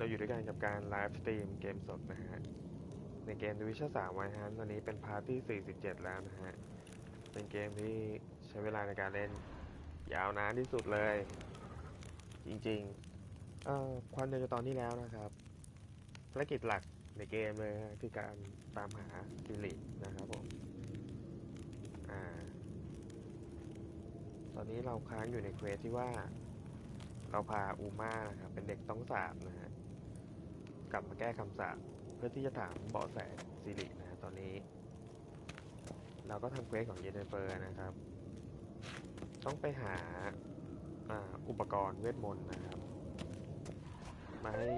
เราอยู่ด้วยกันกับการไลฟ์สตรีมเกมสดนะฮะในเกม Division 3 ไว้ฮะตอนนี้เป็นพาร์ทที่47แล้วนะฮะเป็นเกมที่ใช้เวลาในการเล่นยาวนานที่สุดเลยจริงๆความเดิมจากตอนที่แล้วนะครับภารกิจหลักในเกมเลยคือการตามหาซิรินะครับผมตอนนี้เราค้างอยู่ในเควสที่ว่าเราพาอูม่านะครับเป็นเด็กต้องสาบนะฮะกลับมาแก้คำสาปเพื่อที่จะถามเบาะแสซิรินะตอนนี้เราก็ทำเควสของเยเนเฟอร์นะครับต้องไปหาอุปกรณ์เวทมนต์นะครับมาให้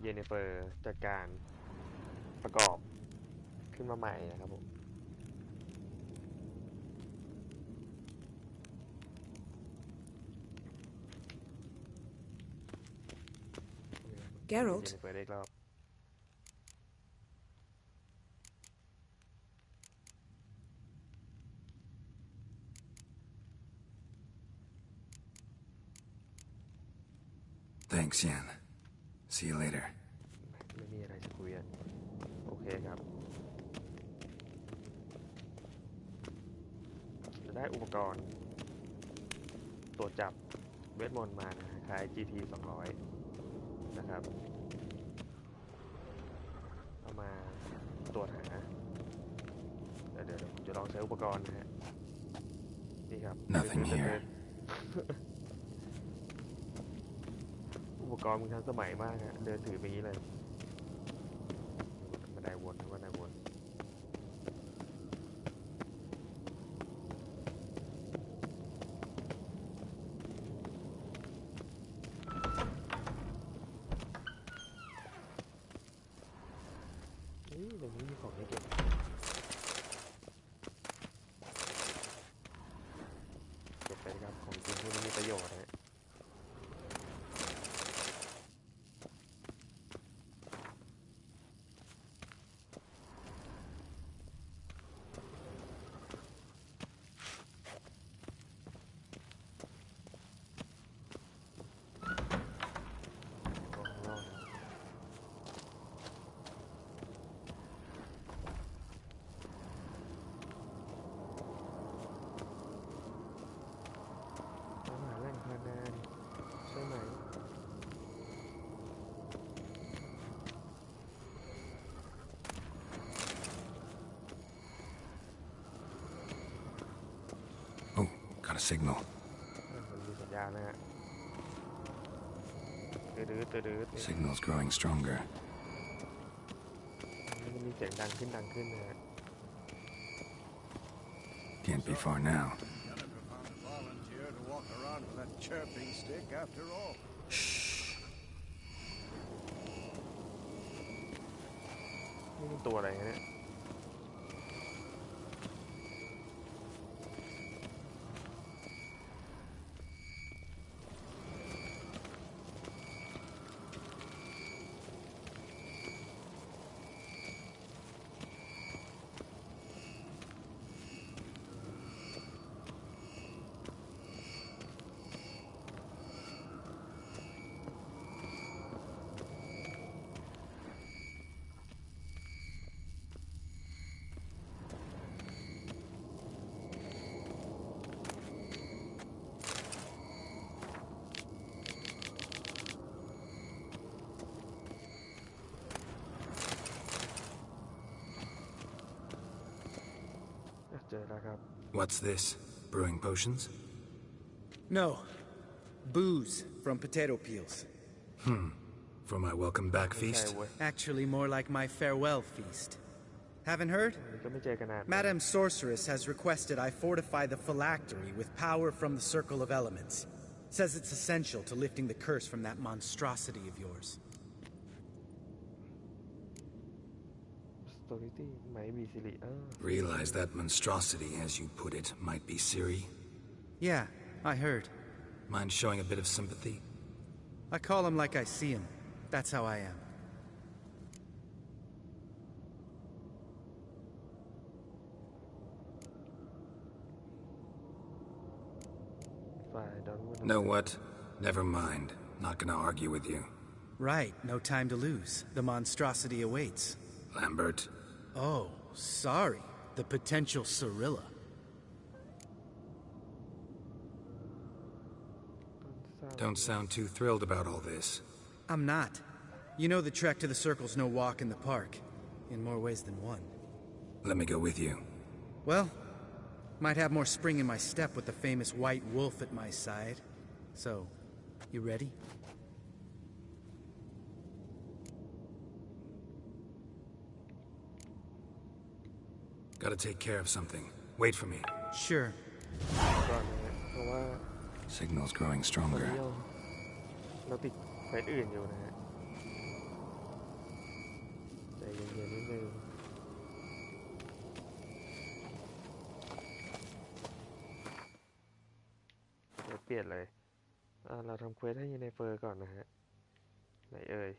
เยเนเฟอร์จัดการประกอบขึ้นมาใหม่นะครับผม Geralt, เปิดได้อีกรอบ Thanks, Jan. See you later. ไม่มีอะไรจะคุยกันโอเคครับจะได้อุปกรณ์ตรวจจับเวทมนต์มานะคล้าย GT 200นะครับเอามาตรวจหาเดี๋ยวผมจะลองใช้อุปกรณ์นะฮะนี่ครับ Nothing here. อุปกรณ์มึงทันสมัยมากฮะเดินถือไปงี้เลยบันไดวนนะบันไดวนนี่ตรงนี้มีของให้เก็บไปครับของจริงพวกนี้มีประโยชน์นะใช่ไหม Oh, got a signal. มันมีสัญญาณนะฮะSignal's growing stronger. มันมีเสียงดังขึ้นนะฮะ Can't be far now. Chirping stick after all. Shh. นี่เป็นตัวอะไรเนี่ยเจอแล้วครับ What's this? Brewing potions? No. Booze from potato peels. For my welcome back feast? Actually, more like my farewell feast. Haven't heard? ก็ไม่เจอกันนาน Madame Sorceress has requested I fortify the phylactery with power from the Circle of Elements. Says it's essential to lifting the curse from that monstrosity of yours. Realize that monstrosity, as you put it, might be Ciri? Yeah, I heard. Mind showing a bit of sympathy? I call him like I see him. That's how I am. Know what? Never mind. Not gonna argue with you. Right, no time to lose. The monstrosity awaits. Lambert? Oh, sorry. The potential Cirilla. Don't sound too thrilled about all this. I'm not. You know the trek to the Circle's no walk in the park. In more ways than one. Let me go with you. Well, might have more spring in my step with the famous white wolf at my side. So, you ready? Gotta take care of something. Wait for me. Sure. ก่อนนะฮะเพราะว่า Signal's growing ตอน stronger. นี้เราติดเควสอื่นอยู่นะฮะใจเย็นๆนิดนึงเดี๋ยวเปลี่ยนเลยเราทำเควสให้เยเนเฟอร์ก่อนนะฮะไหนเอ่ย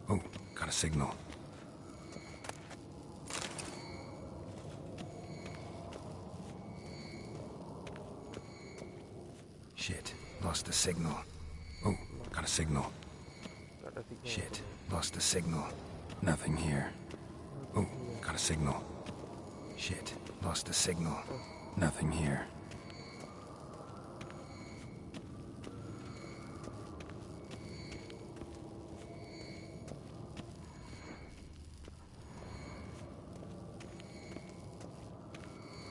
Oh, got a signal. Shit, lost the signal. Oh, got a signal. Shit, lost the signal. Nothing here. Oh, got a signal. Shit, lost the signal. Nothing here.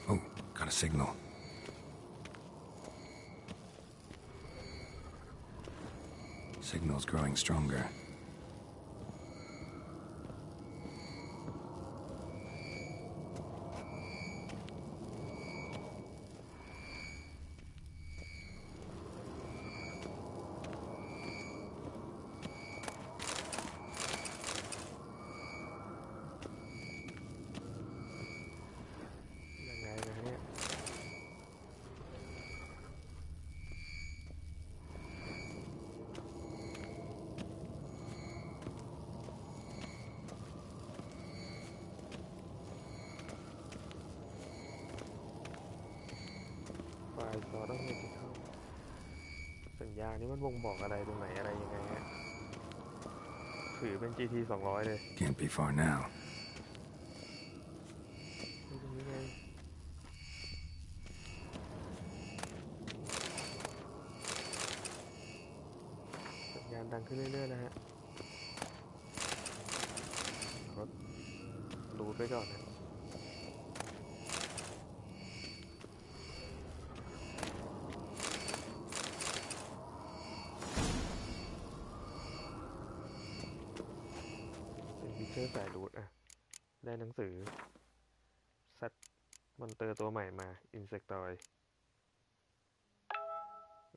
Oh, got a signal. Signal's growing stronger.ซอต้องมีที่เข้าสัญญานี้มันบ่งบอกอะไรตรงไหนอะไรยังไงฮะถือเป็น GT 200เลย Can't be far now. ตรงนี้ไงสัญญาณดังขึ้นเรื่อยๆนะฮะรถรูดไปก่อนนะเชื่อสายรูดได้หนังสือสัตว์มอนเตอร์ตัวใหม่มาอินเสกตอยโ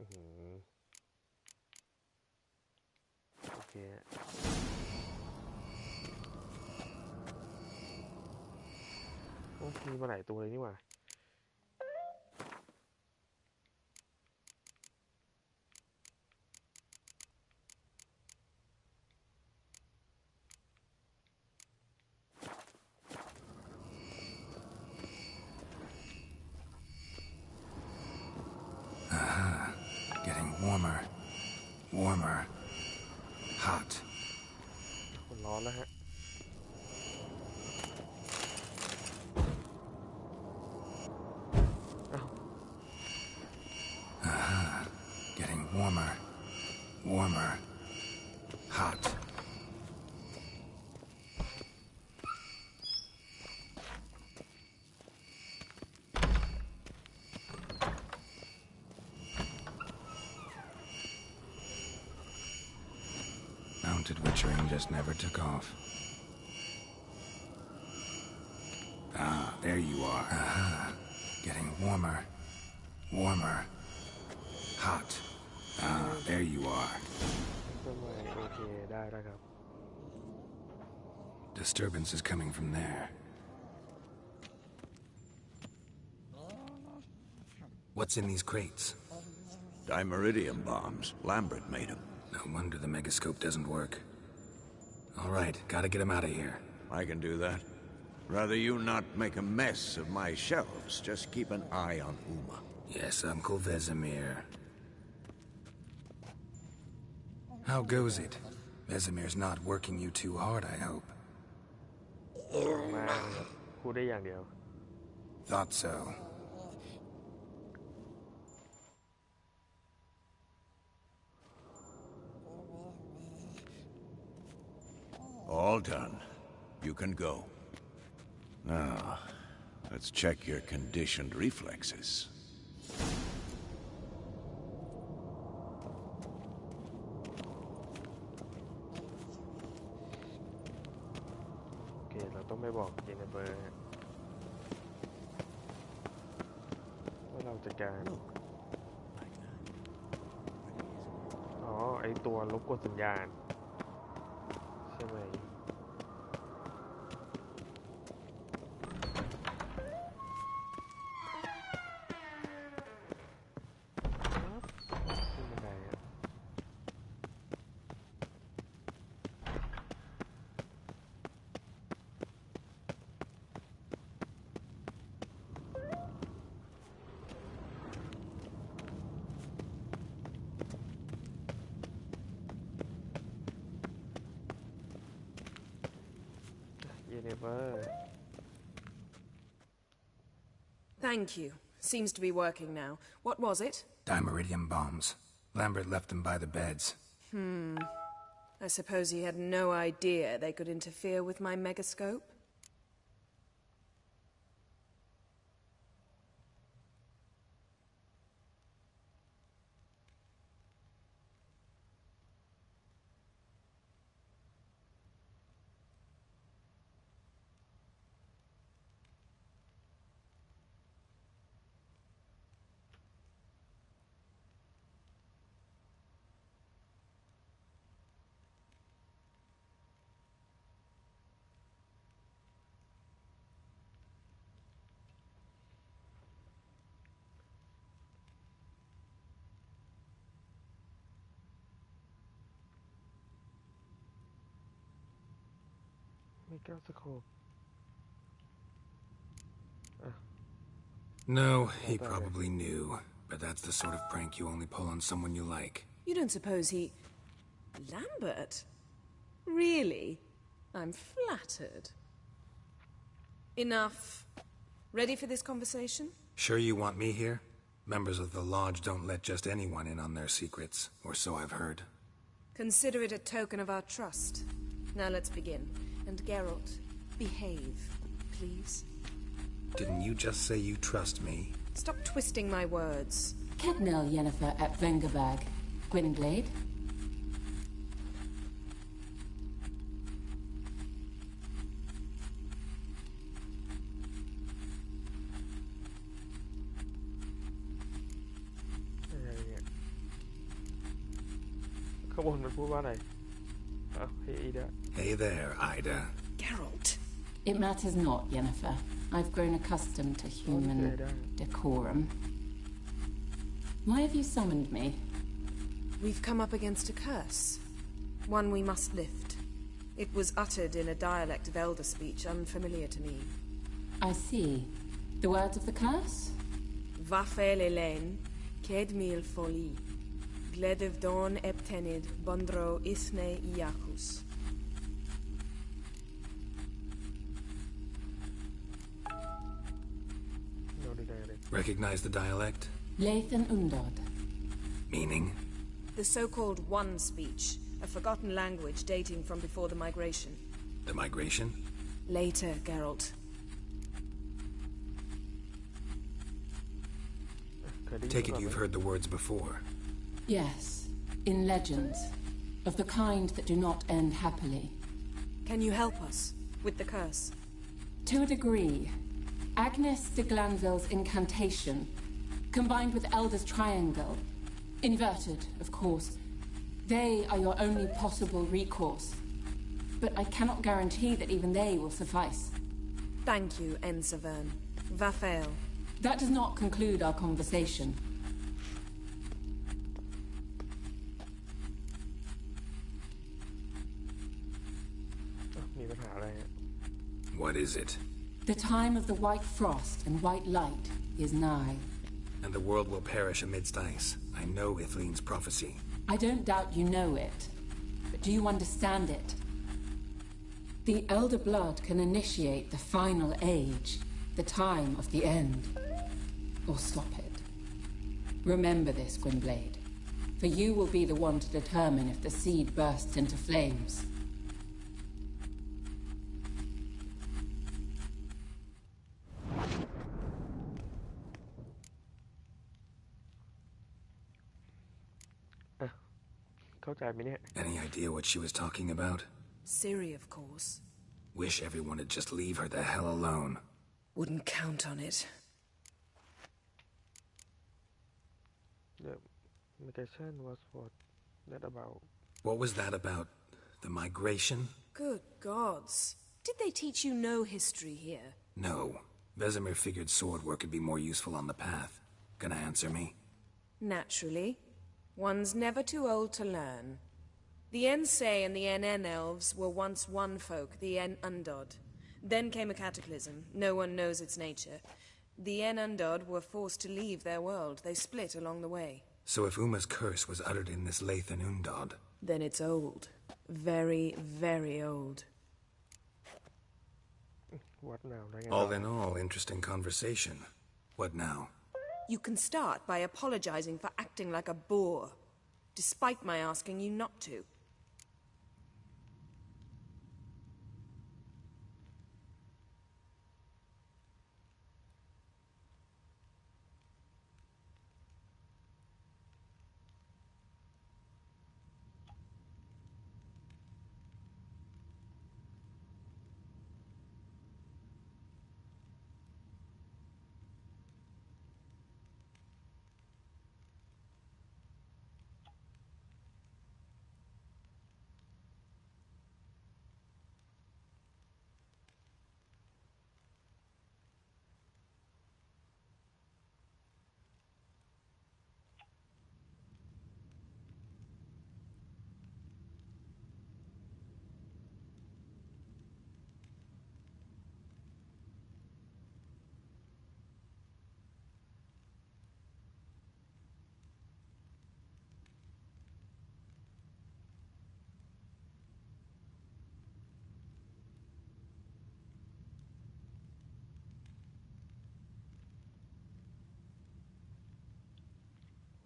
อเคโอ้มีมาหลายตัวเลยนี่หว่าWarmer. Warmer. Hot. มันร้อนแล้วฮะGetting warmer. Warmer. Hot. Mounted witchering just never took off. Ah, there you are. Getting warmer. Warmer. Hot. Ah, there you are. ตัวใหม่โอเคได้แล้วครับ Disturbance is coming from there. What's in these crates? Dimeridium bombs. Lambert made them. No wonder the megascope doesn't work. All right, gotta get him out of here. I can do that. Rather you not make a mess of my shelves. Just keep an eye on Uma. Yes, Uncle Vesemir. How goes it? Vesemir's not working you too hard, I hope. มาครับพูดได้อย่างเดียว Thought so. All done. You can go. Now, let's check your conditioned reflexes. โอเคเราต้องไปบอกเจเนเฟอร์ฮะว่าเราจัดการอ๋อไอตัวรบกวนสัญญาณใช่ไหมขึ้นบันไดฮะเจเนเฟอร์ Thank you. Seems to be working now. What was it? Dimeridium bombs. Lambert left them by the beds. I suppose he had no idea they could interfere with my megascope?ไม่กล้าสโคป No, he probably knew. But that's the sort of prank you only pull on someone you like. You don't suppose he... Lambert? Really? I'm flattered. Enough. Ready for this conversation? Sure you want me here? Members of the Lodge don't let just anyone in on their secrets, or so I've heard. Consider it a token of our trust. Now let's begin. And Geralt, behave, please. Didn't you just say you trust me? Stop twisting my words. Kednel Yennefer at Vengerberg. Gwynglade? Hey there, Ida. Geralt. It matters not, Yennefer. I've grown accustomed to human decorum. Why have you summoned me? We've come up against a curse. One we must lift. It was uttered in a dialect of Elder speech unfamiliar to me. I see. The words of the curse? Vafel Elen, Kedmil Foli, Gledev Don Eptenid, Bondro Isne Iakus. Recognize the dialect? Lathan Undod. Meaning? The so-called One speech, a forgotten language dating from before the migration. The migration? Later, Geralt. Take it you've heard the words before. Yes, in legends. Of the kind that do not end happily. Can you help us with the curse? To a degree. Agnes de Glanville's incantation, combined with Elder's triangle, inverted, of course. They are your only possible recourse. But I cannot guarantee that even they will suffice. Thank you, Ensavern. Vafael. That does not conclude our conversation. มีปัญหาอะไรฮะ What is it? The time of the white frost and white light is nigh. And the world will perish amidst ice. I know Ithleen's prophecy. I don't doubt you know it, but do you understand it? The Elder Blood can initiate the final age, the time of the end, or stop it. Remember this, Gwynblade, for you will be the one to determine if the seed bursts into flames. Any idea what she was talking about? Ciri, of course. Wish everyone would just leave her the hell alone. Wouldn't count on it. The migration was what that about? What was that about? The migration? Good gods. Did they teach you no history here? No. Vesemir figured sword work could be more useful on the path. Gonna answer me? Naturally. One's never too old to learn. The Ensei and the NN elves were once one folk, the En Undod. Then came a cataclysm. No one knows its nature. The En Undod were forced to leave their world. They split along the way. So if Uma's curse was uttered in this Lathan Undod... Then it's old. Very, very old. What now? All in all, interesting conversation. What now? You can start by apologizing for acting like a boor, despite my asking you not to.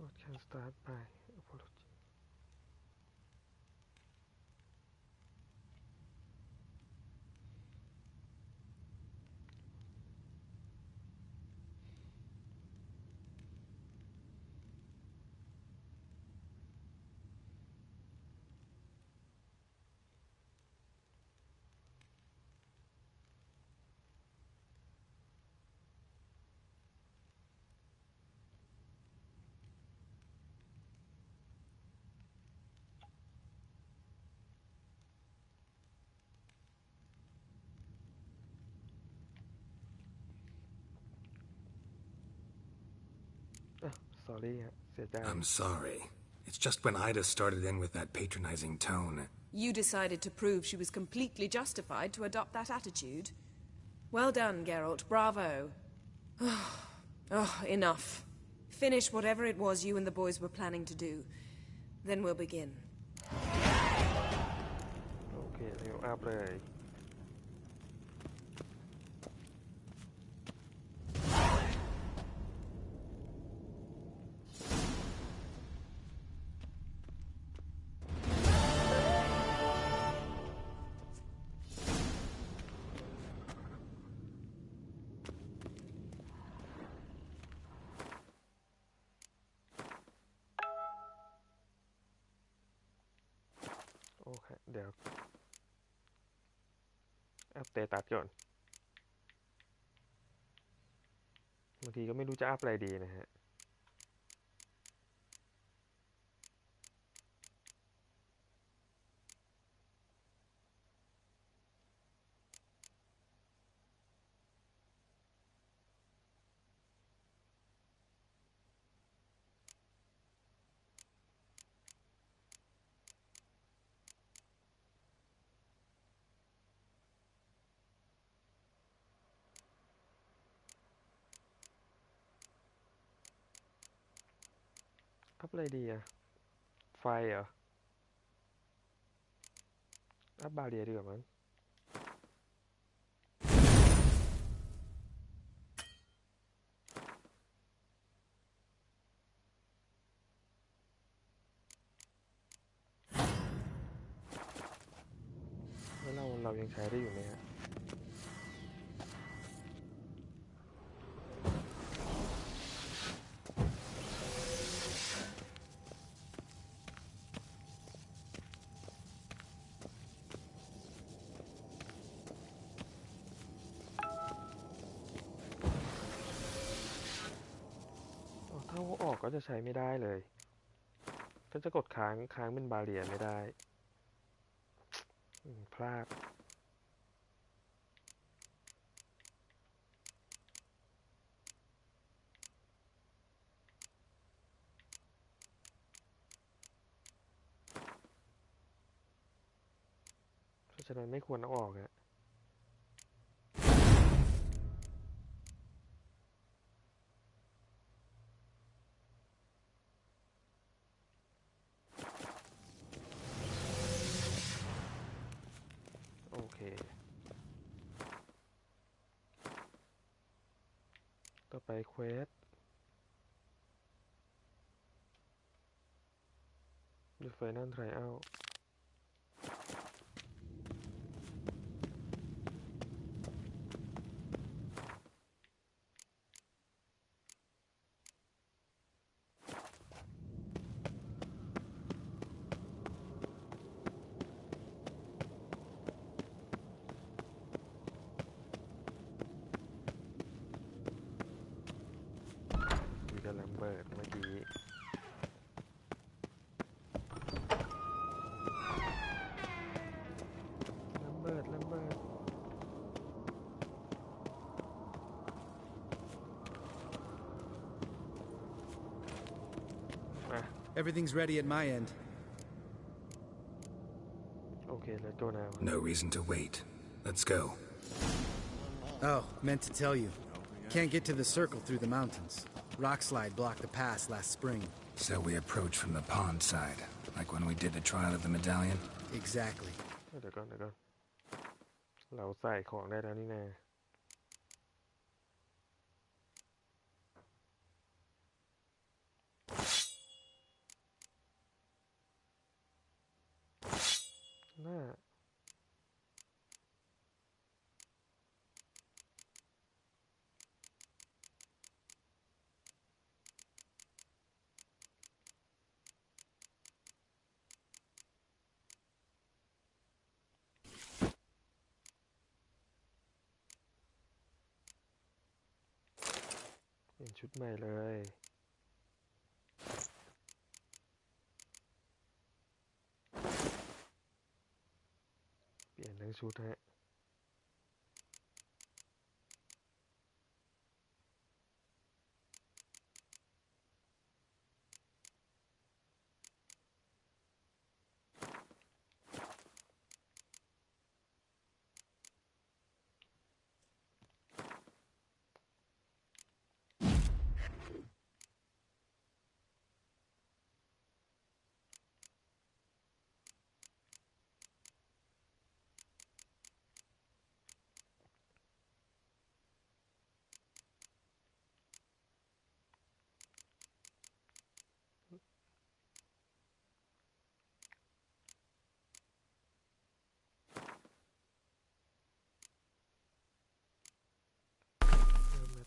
What can start by apology? sorry ฮะเสียใจ I'm sorry. It's just when Ida started in with that patronizing tone. You decided to prove she was completely justified to adopt that attitude. Well done, Geralt. Bravo. Oh, enough. Finish whatever it was you and the boys were planning to do. Then we'll begin. โอเคเร็วอัพเลย โอเคเดี๋ยวอัพเตตัสก่อนบางทีก็ไม่รู้จะอัพอะไรดีนะฮะ อัพอะไรดีอะไฟเหรออัพบาเรียดีกว่ามั้งแล้วเรายังใช้ได้อยู่ไหมฮะถ้าเอาออกก็จะใช้ไม่ได้เลยก็จะกดค้างเป็นบาเรียไม่ได้พลาดเพราะฉะนั้นไม่ควรเอาออกฮะโอเคต่อไปเควสดูไฟนั่นไทรอัลมีกำลังเบิดเมื่อกี้เบิดEverything's ready at my end. โอเค let's go now No reason to wait. Let's go. Oh, meant to tell you. Can't get to the circle through the mountains. Rockslide blocked the pass last spring. So we approach from the pond side, like when we did the trial of the medallion? Exactly. เดี๋ยวก่อนเราใส่ของได้แล้วนี่นาน่าเปลี่ยนชุดใหม่เลยเปลี่ยนทั้งชุดฮะ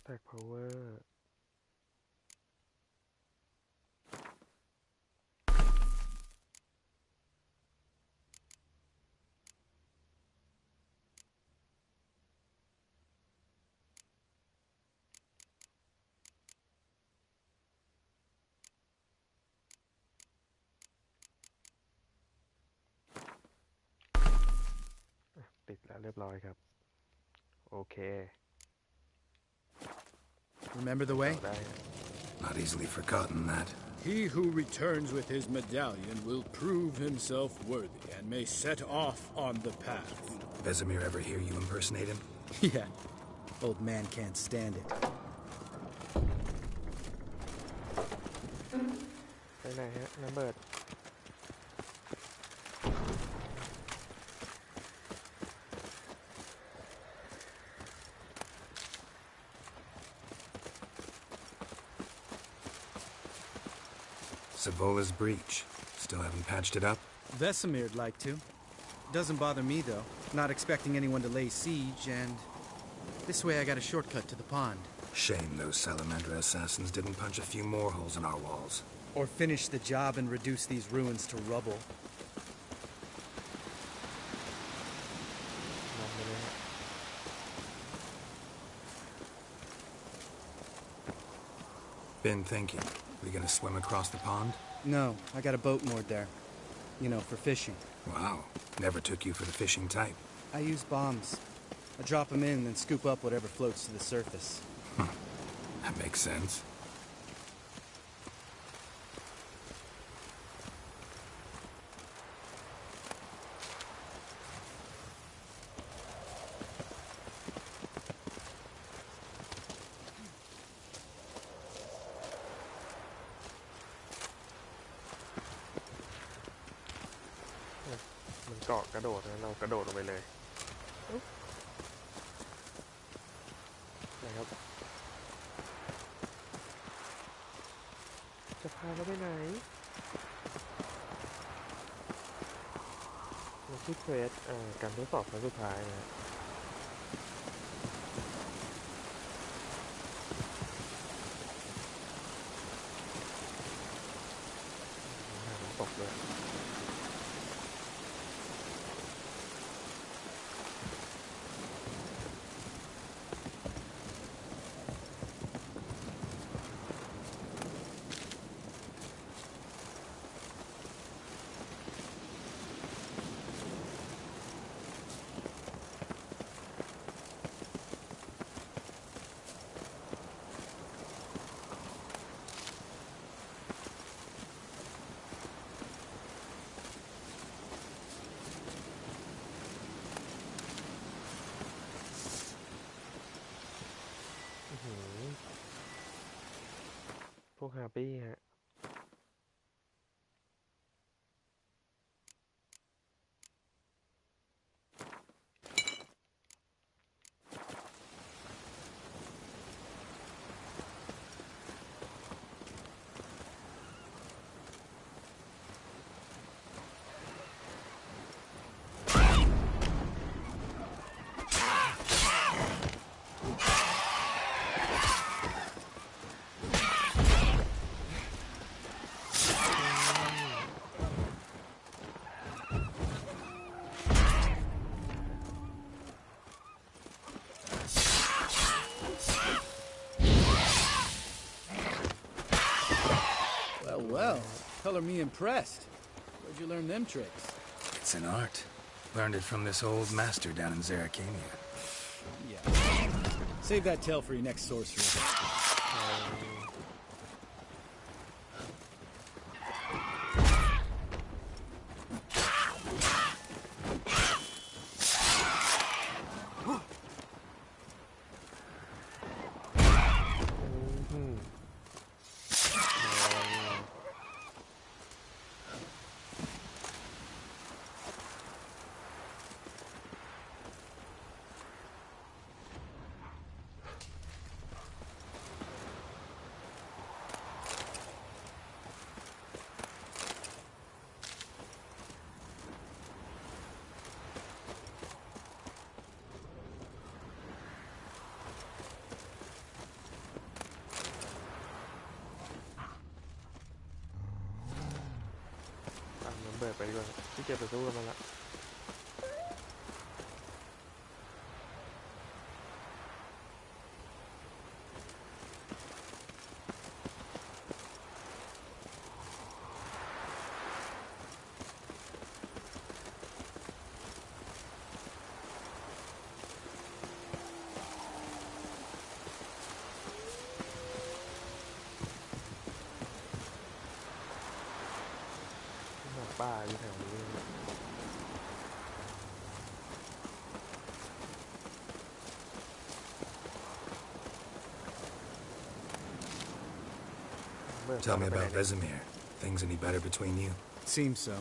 แท็กพาวเวอร์ติดแล้วเรียบร้อยครับโอเค Remember the way? ได้ Not easily forgotten, that. He who returns with his medallion will prove himself worthy and may set off on the path. Vesemir ever hear you impersonate him? Yeah. Old man can't stand it. ไหนฮะระเบิด Savola's breach. Still haven't patched it up? Vesemir'd like to. Doesn't bother me, though. Not expecting anyone to lay siege, and this way I got a shortcut to the pond. Shame those Salamandra assassins didn't punch a few more holes in our walls. Or finish the job and reduce these ruins to rubble. Been thinking. We gonna swim across the pond? No, I got a boat moored there. You know, for fishing. Wow. Never took you for the fishing type. I use bombs. I drop them in, then scoop up whatever floats to the surface. That makes sense.มันเกาะกระโดดนะเรากระโดดลงไปเลยนะครับจะพาเราไปไหนเราที่เควสการทดสอบครั้งสุดท้ายนะตกเลย พวกฮาร์ปี้ฮะWell, color me impressed. Where'd you learn them tricks? It's an art. Learned it from this old master down in Zerrikania. Yeah. Save that tale for your next sorcery.เบิดไปดีกว่าที่เก็บไปสู้กันมาละป้าอยู่แถวนี้ Tell me about Vesemir. Things any better between you? Seems so.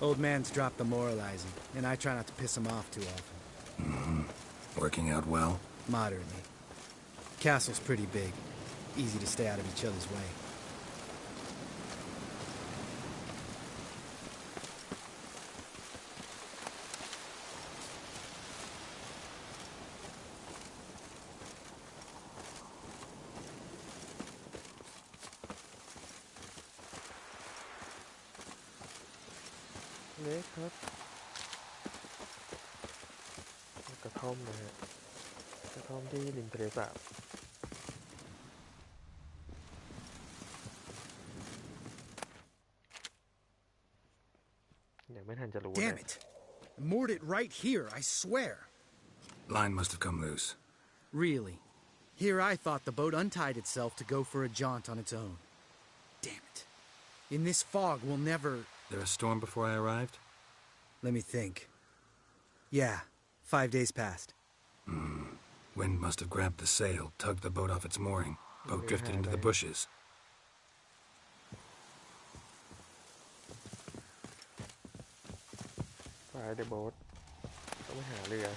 Old man's dropped the moralizing, and I try not to piss him off too often. Working out well? Moderately. Castle's pretty big. Easy to stay out of each other's way. Lết hết. กระท่อมนะฮะกระท่อมที่ริมทะเลสาบยังไม่ทันจะรู้ Damn it! I moored it right here, I swear. Line must have come loose. Really? Here I thought the boat untied itself to go for a jaunt on its own. Damn it. In this fog, we'll never... There a storm before I arrived? Let me think. Yeah, 5 days passed. Wind must have grabbed the sail, tugged the boat off its mooring. Boat drifted into the bushes. ไปเดอะโบ๊ทต้องไปหาเรือ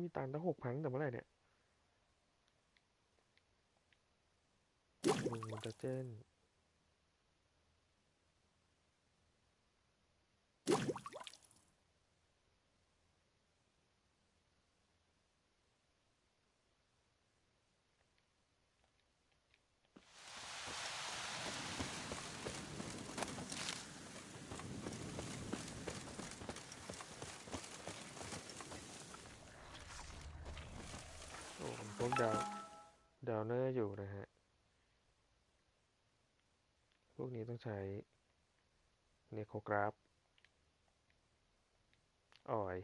มีตังค์ตั้ง6,000แต่เมื่อไหร่เนี่ยมันจะเจนพวกดาวเนอร์อยู่นะฮะพวกนี้ต้องใช้เนโครกราฟออย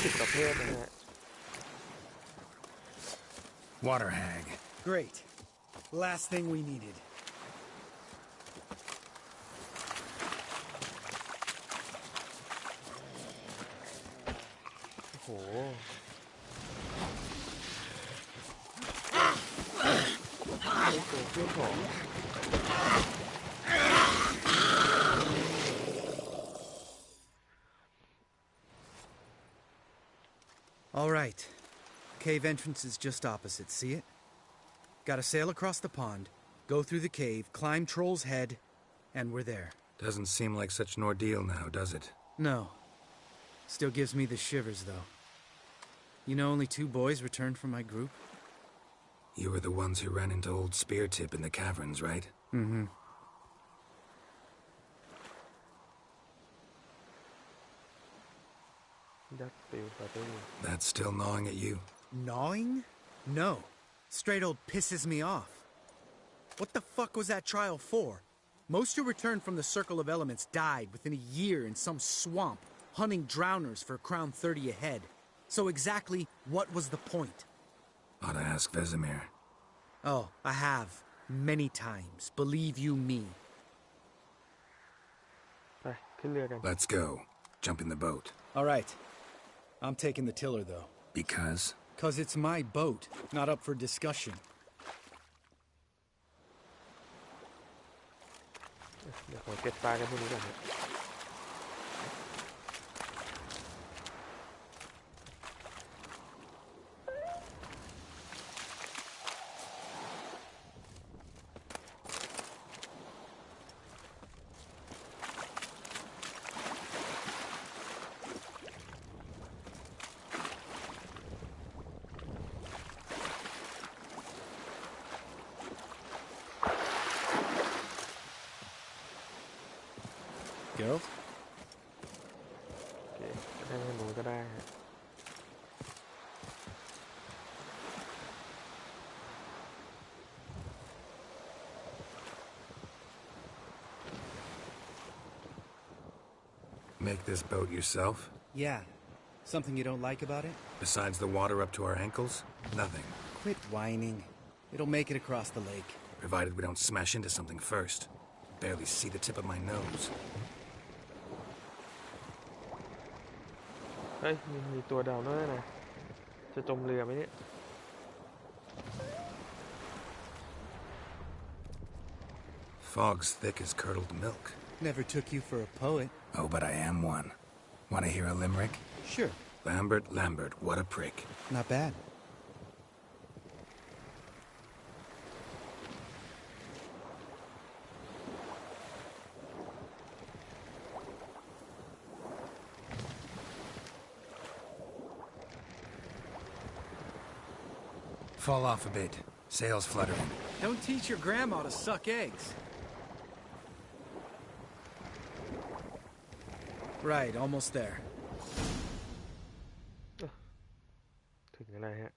10 ประเภทนะฮะ Water hag. Great. Last thing we needed. โอ้โหตัวเครื่องของ All right. Cave entrance is just opposite, see it? Gotta sail across the pond, go through the cave, climb Troll's Head, and we're there. Doesn't seem like such an ordeal now, does it? No. Still gives me the shivers, though. You know only 2 boys returned from my group? You were the ones who ran into old Speartip in the caverns, right? Mm-hmm. That's still gnawing at you? Gnawing? No. Straight old pisses me off. What the fuck was that trial for? Most who returned from the Circle of Elements died within a year in some swamp, hunting drowners for Crown 30 a head. So exactly what was the point? Ought to ask Vesemir. Oh, I have. Many times. Believe you me. Let's go. Jump in the boat. All right. I'm taking the tiller, though. Because? Because it's my boat, not up for discussion. เดี๋ยวขอเก็บปลากันพวกนี้ก่อนนะ Geralt? โอเคได้ให้หนูก็ได้ฮะ Make this boat yourself? Yeah. Something you don't like about it? Besides the water up to our ankles? Nothing. Quit whining. It'll make it across the lake. Provided we don't smash into something first. Barely see the tip of my nose. เฮ้ยมีตัวดาวน้อยนะจะจมเรือไหมเนี่ย Fog's thick as curdled milk. Never took you for a poet. Oh, but I am one. Want to hear a limerick? Sure. Lambert, what a prick. Not bad. Fall off a bit. Sails fluttering. Don't teach your grandma to suck eggs. Right, almost there. ถึงอะไรฮะ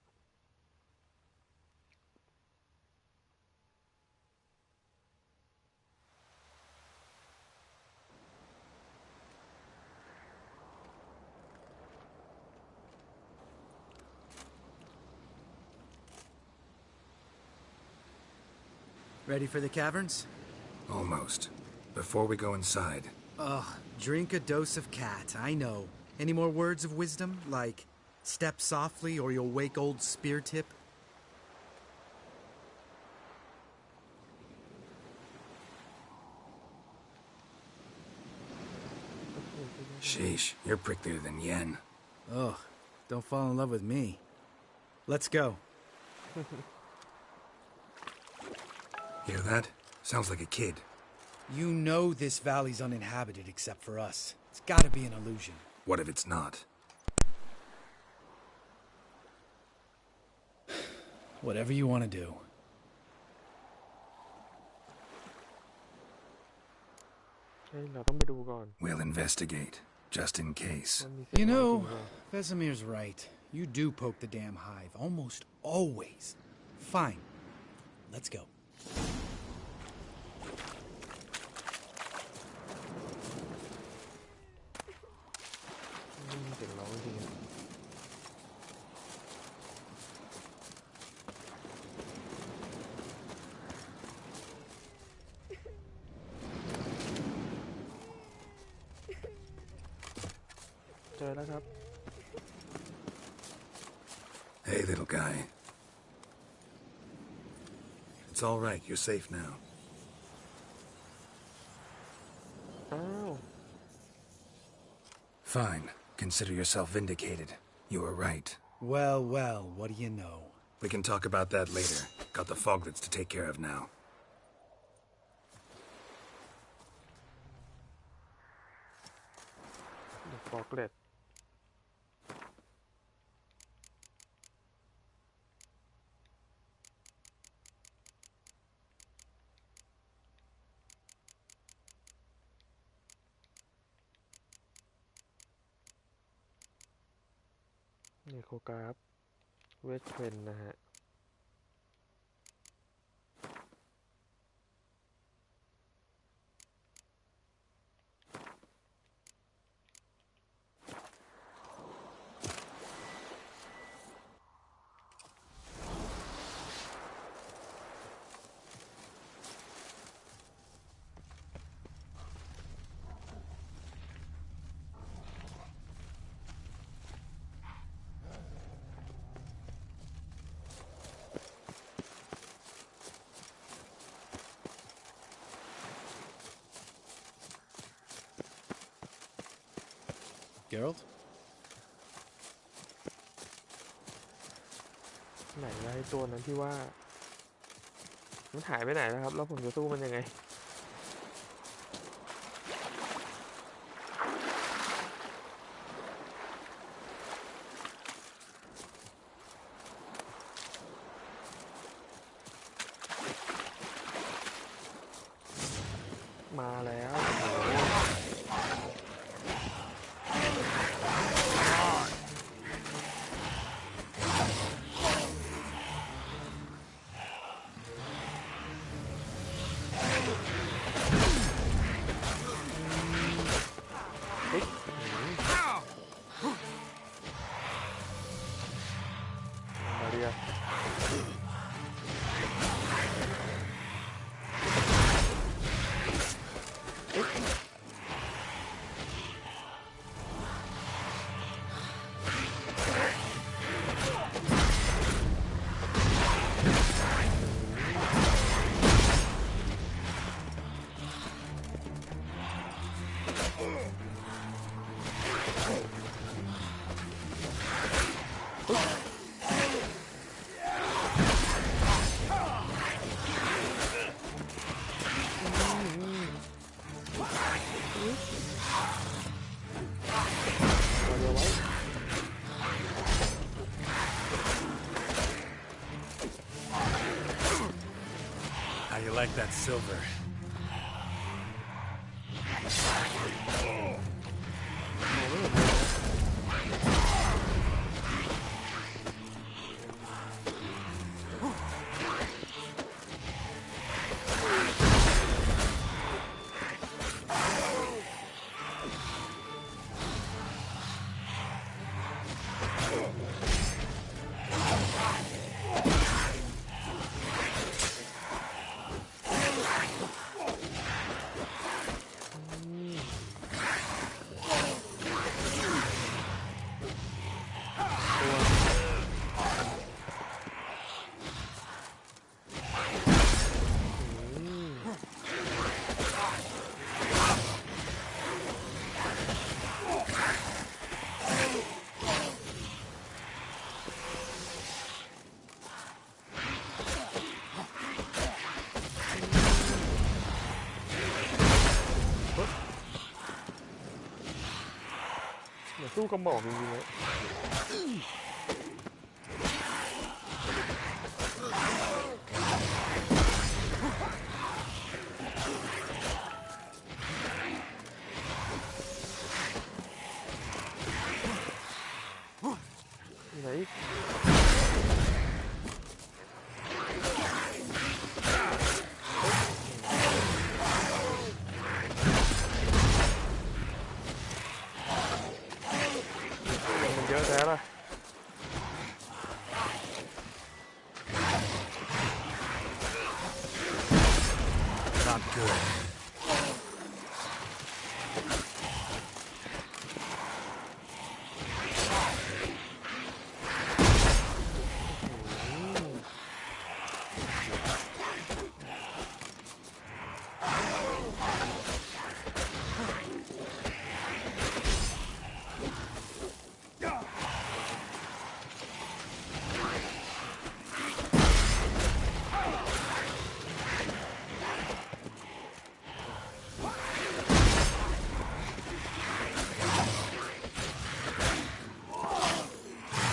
Ready for the caverns? Almost. Before we go inside. Ugh, drink a dose of cat, I know. Any more words of wisdom? Like, step softly or you'll wake old spear tip? Sheesh, you're pricklier than Yen. Ugh, don't fall in love with me. Let's go. Hear that? Sounds like a kid. You know this valley's uninhabited except for us. It's gotta be an illusion. What if it's not? Whatever you want to do. We'll investigate, just in case. You know, Vesemir's right. You do poke the damn hive, almost always. Fine. Let's go. เสียงร้องจริงเจอแล้วครับ Hey, little guy. It's all right. You're safe now. อ้าว Fine. Consider yourself vindicated. You were right. Well, well, what do you know? We can talk about that later. Got the foglets to take care of now. The foglet นี่โคกราฟเวทเทรนนะฮะ Geralt? ไหนวะไอ้ตัวนั้นที่ว่ามันหายไปไหนแล้วครับแล้วผมจะสู้มันยังไงมาแล้วโอ้โหมาเรียไว้ How you like that silver?เหมือนสู้กระบอกจริงๆเลยไหนอีกมันเยอะแท้ล่ะNot good.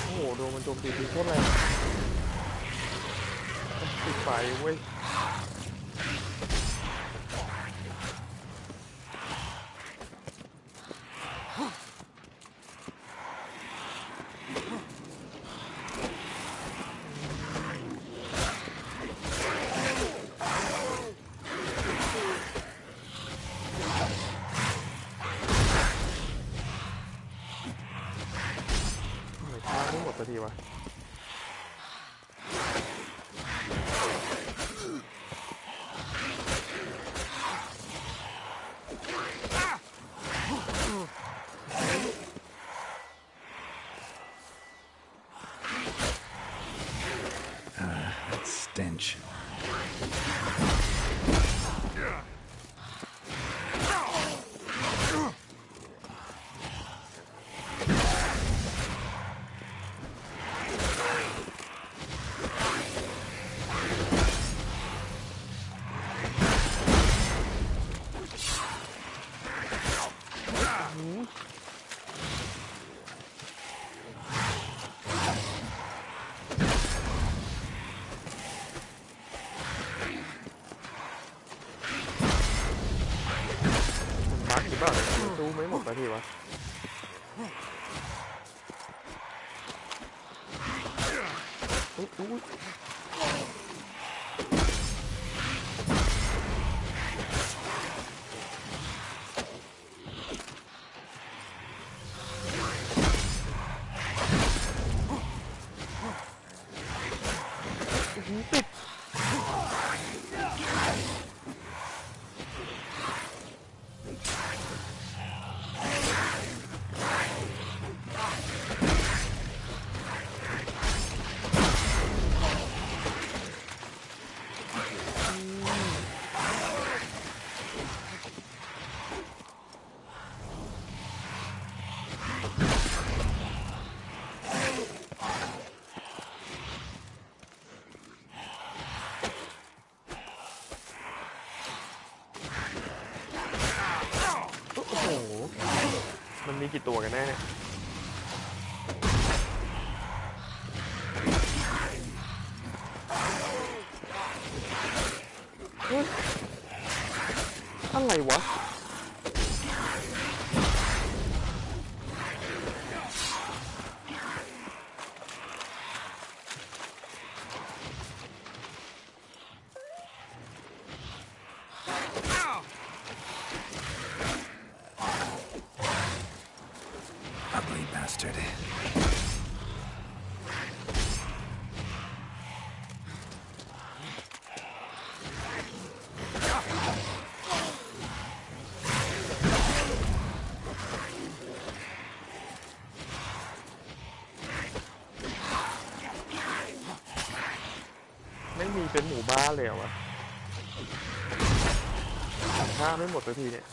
โอ้โหโดนมันโจมตีทีโคตรแรงติดไฟเว้ยทำไมฆ่าไม่หมดสักทีวะThat stench. ติดมันมีกี่ตัวกันแน่เนี่ยอะไรวะUgly bastard. ไม่มีเป็นหมู่บ้านเลยเหรอวะฆ่าไม่หมดสักทีเนี่ย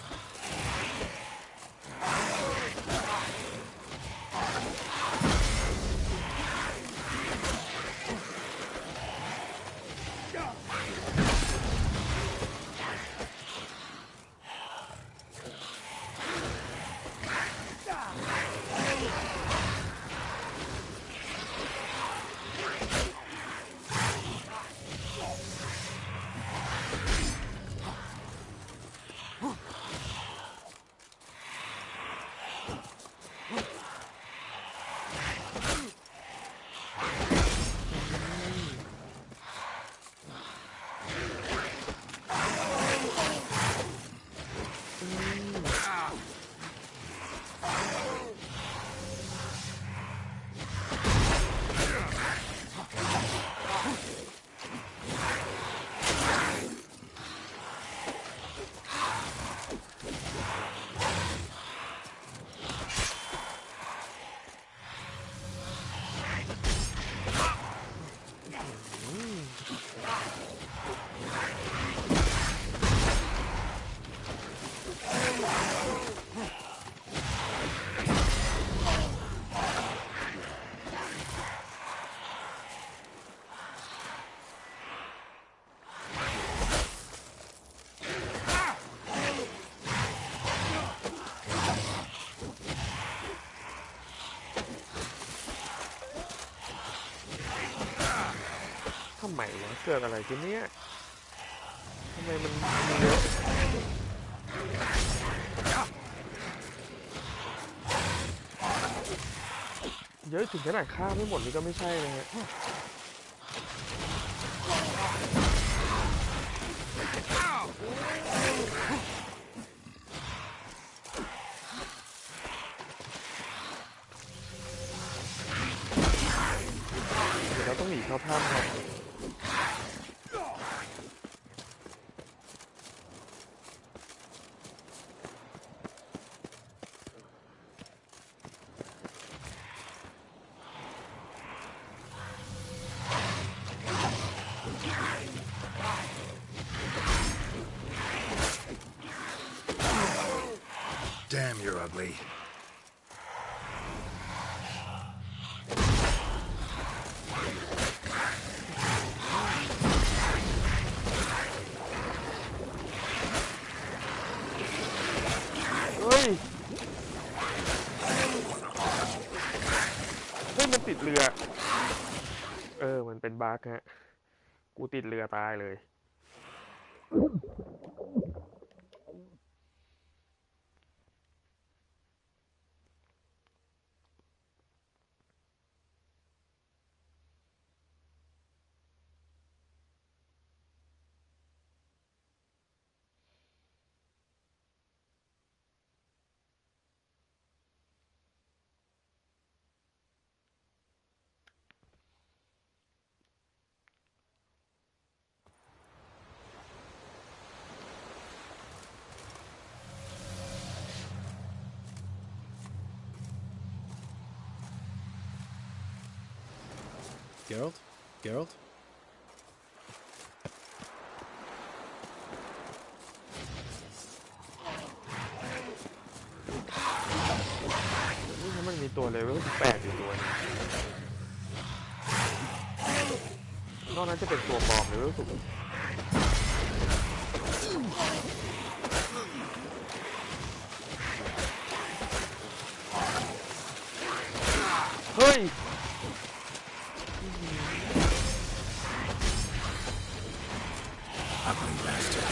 ทำไมวะเกิดอะไรขึ้นเนี่ยทำไมมันเยอะเยอะถึงขนาดฆ่าไม่หมดนี่ก็ไม่ใช่นะฮะเราต้องหนีเข้าถ้ำครับ Damn, you're ugly. เฮ้ยมันติดเรือมันเป็นบั๊กฮะกูติดเรือตายเลย Geralt? Geralt? นี่มันมีตัวเลเวล8อยู่ตัวนึงนอกนั้นจะเป็นตัวปลอมเลเวลสูงเฮ้ย Ugly bastard.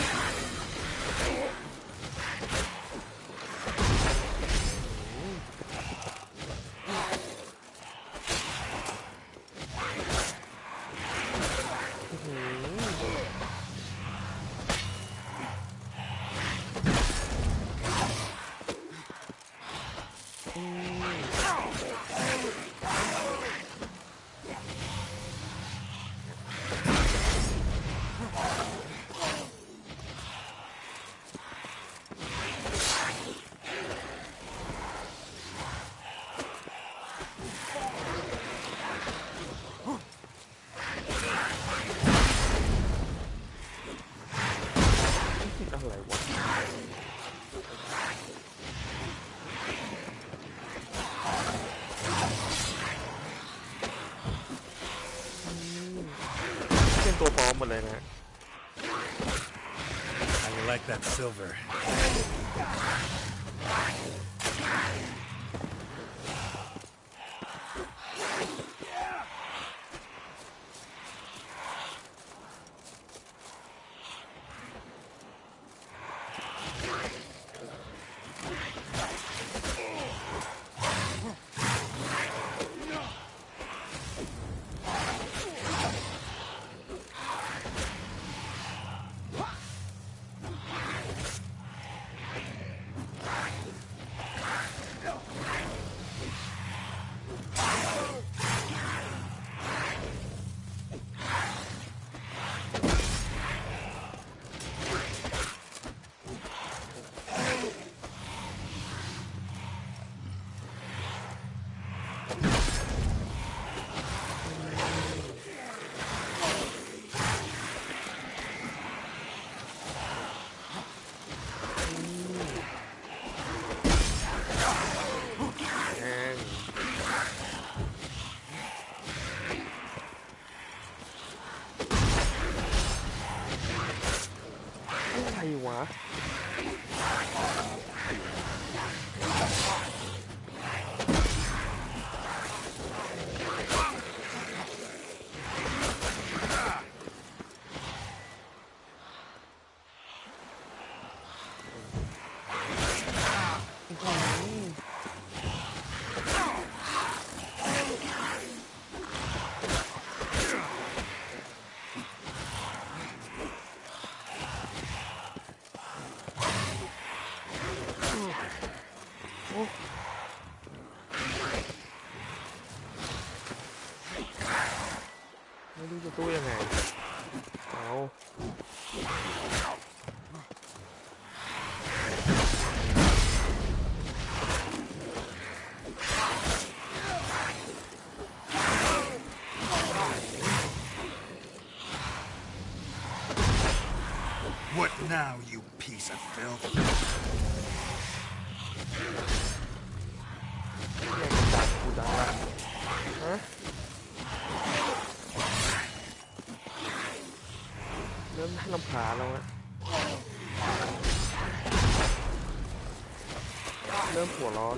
อะไรวะเป็นตัวปลอมหมดเลยนะ I like that silver.อะไรวะ ไม่รู้จะตู้ยังไงเอา What now, you piece of filth? จับกูจังละฮะเริ่มรำคาญแล้วฮะเริ่มหัวร้อน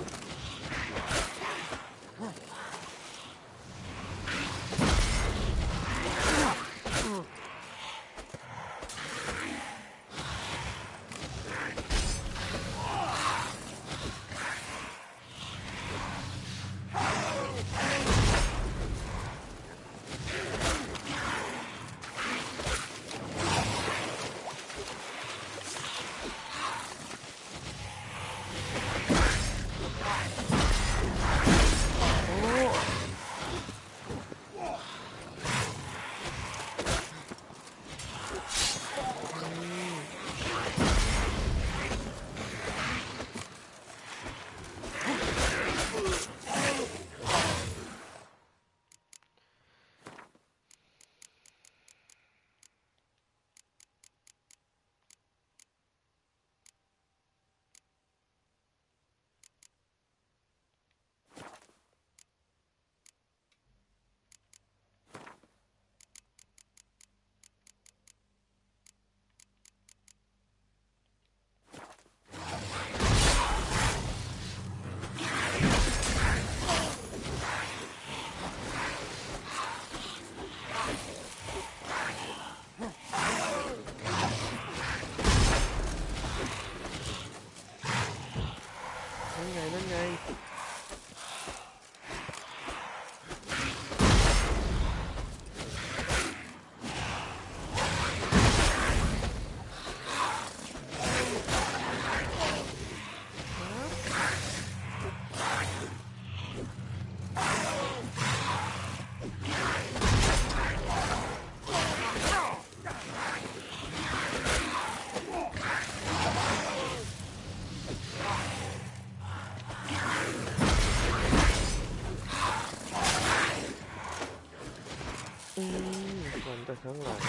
ฟันจากข้างหลัง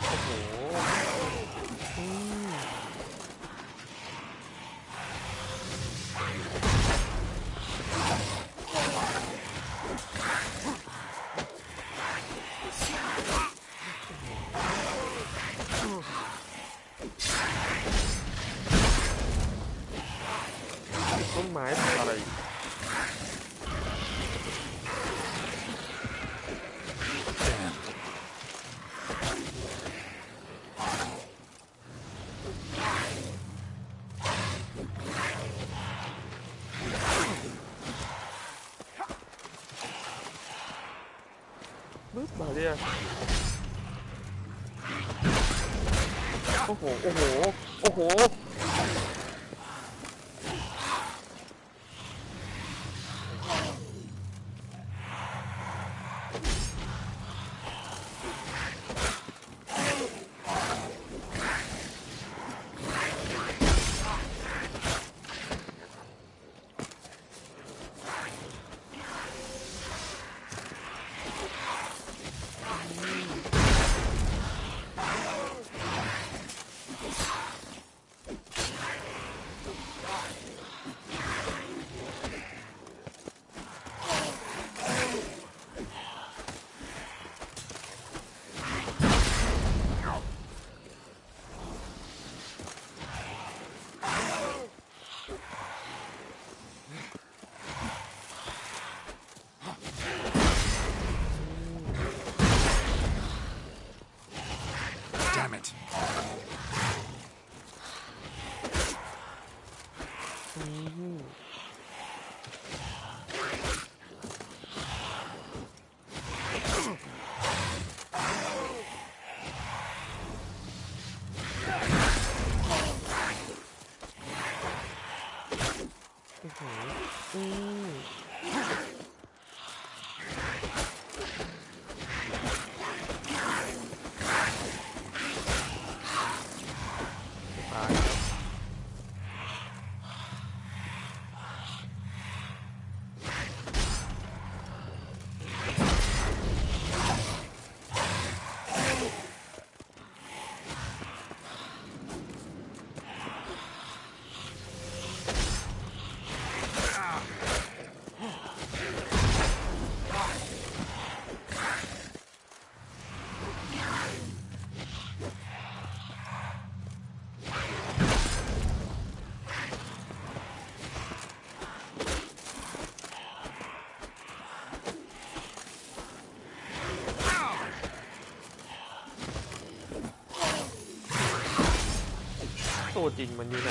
โอ้โหต้นไม้อะไรบึ๊บมาเรียโอ้โหโอ้โหโอ้โหDamn it. ตัวจริงมันอยู่ไหน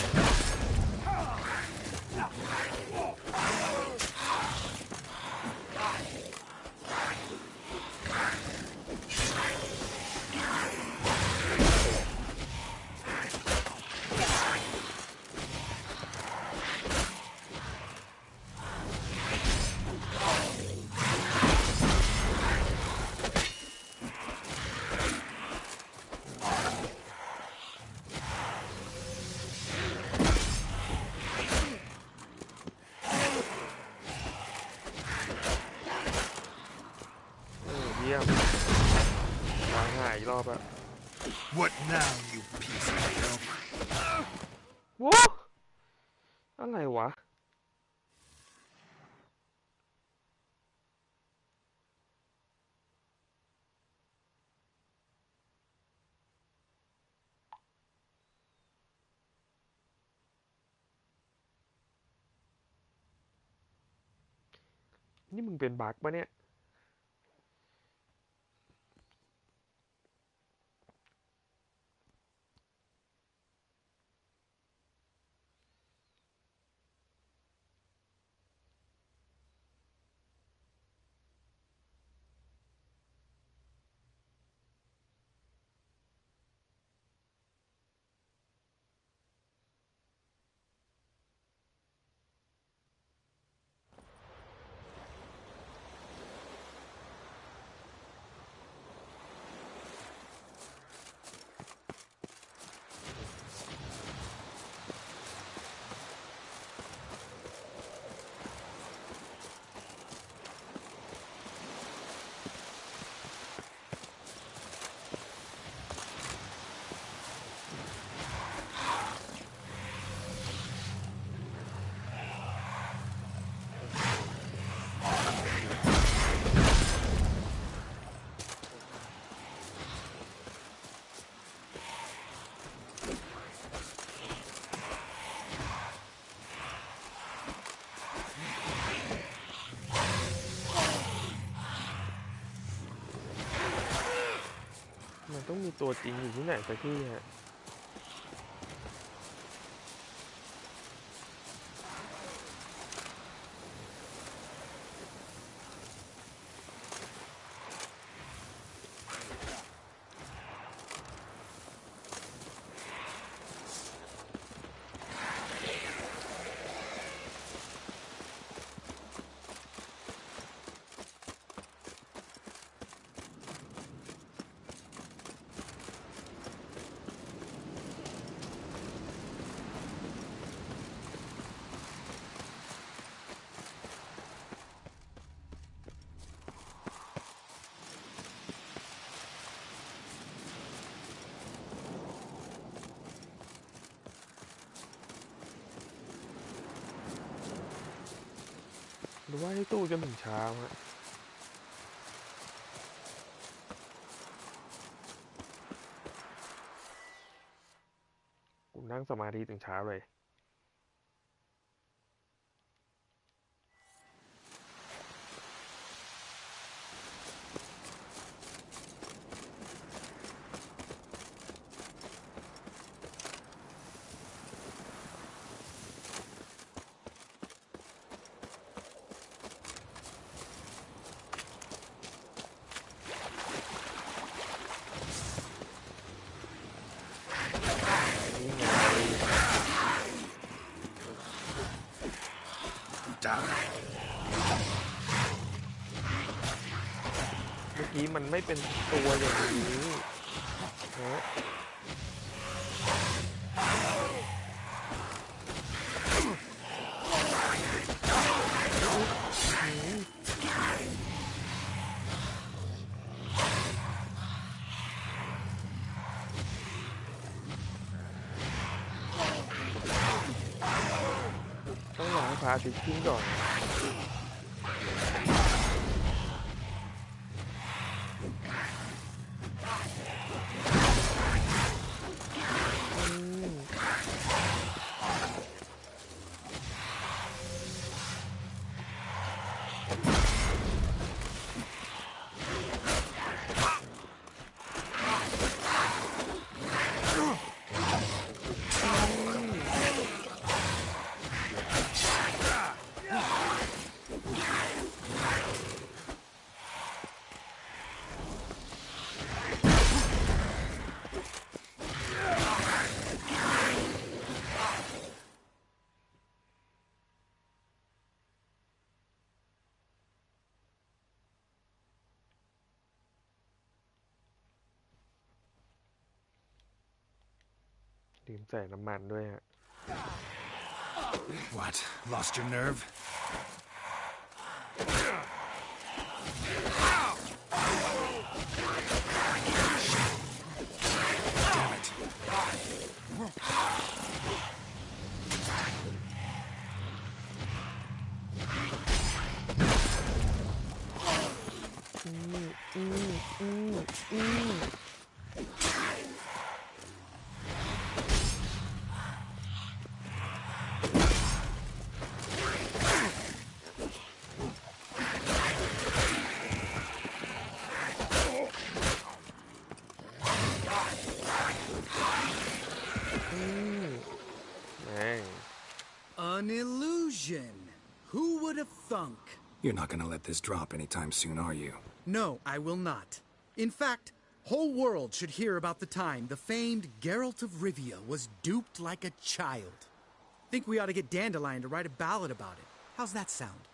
เยี่ยมวางหายอีกรอบอะ What now, you piece of hell? ว้าอะไรวะนี่มึงเป็นบั๊กปะเนี่ย มันต้องมีตัวจริงอยู่ที่ไหนสักที่ฮะหรือว่าให้ตู้กันถึงเช้าฮะกูนั่งสมาธิถึงเช้าเลยเมื่อกี้มันไม่เป็นตัวอย่างนี้ฮะต้องรอให้พระอาทิตย์ขึ้นก่อนลืมใส่น้ำมันด้วยฮะ What? Lost your nerve? Damn it. An illusion. Who would have thunk? You're not gonna let this drop anytime soon, are you? No, I will not. In fact, whole world should hear about the time the famed Geralt of Rivia was duped like a child. Think we ought to get Dandelion to write a ballad about it. How's that sound?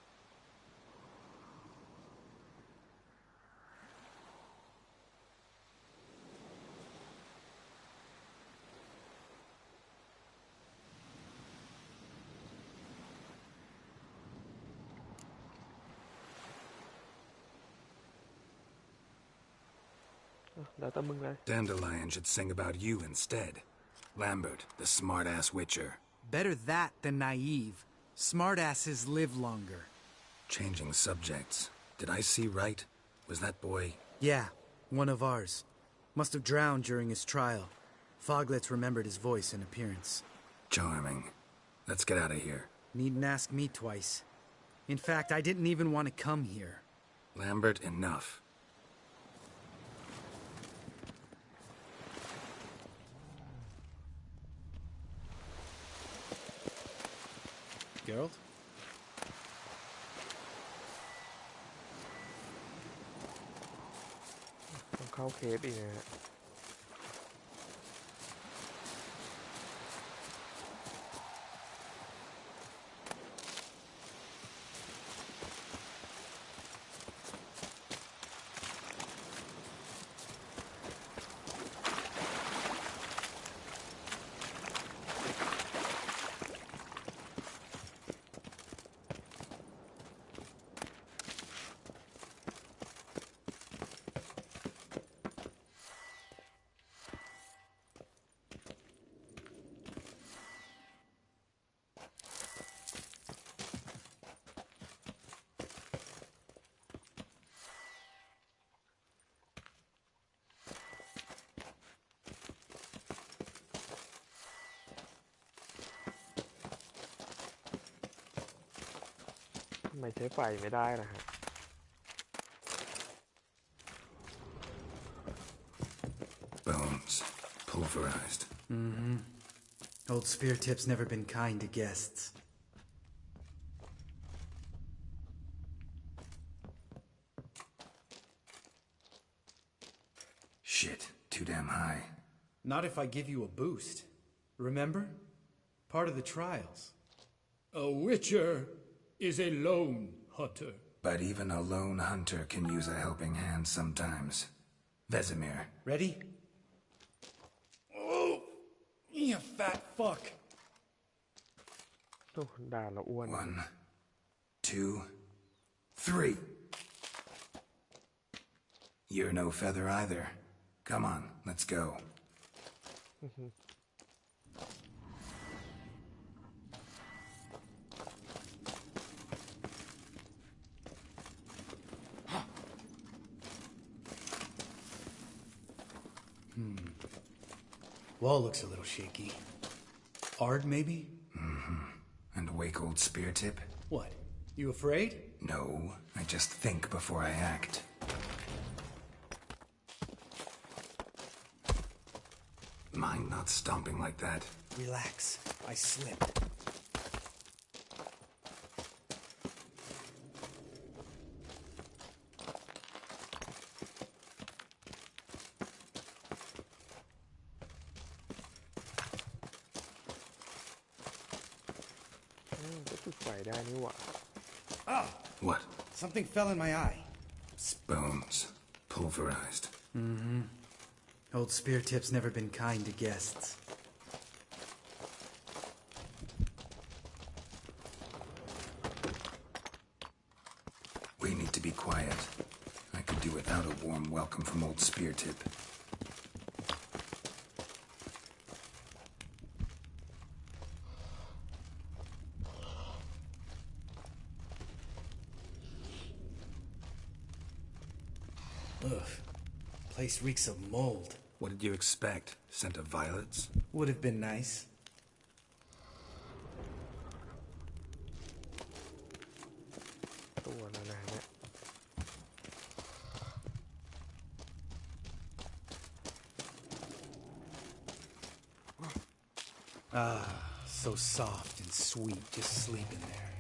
Dandelion should sing about you instead. Lambert, the smart-ass witcher. Better that than naive. Smartasses live longer. Changing subjects. Did I see right? Was that boy... Yeah, one of ours. Must have drowned during his trial. Foglets remembered his voice and appearance. Charming. Let's get out of here. Needn't ask me twice. In fact, I didn't even want to come here. Lambert, enough. Geralt? ต้องเข้าเคฟอีกนะฮะทำไมใช้ไฟไม่ได้นะฮะ Bones. Pulverized. Old spear tip's never been kind to guests. Shit. Too damn high. Not if I give you a boost. Remember? Part of the trials. A witcher is a lone hunter. But even a lone hunter can use a helping hand sometimes. Vesemir. Ready? Oh, you fat fuck. โอ้ด่าเราอ้วน 1, 2, 3. You're no feather either. Come on, let's go. Wall looks a little shaky. Ard, maybe? And wake old spear tip? What? You afraid? No, I just think before I act. Mind not stomping like that. Relax. I slipped. What? Something fell in my eye. Bones. Pulverized. Old spear tip's never been kind to guests. We need to be quiet. I could do without a warm welcome from old spear tip. Ugh. Place reeks of mold. What did you expect? Scent of violets? Would have been nice. So soft and sweet, just sleeping there.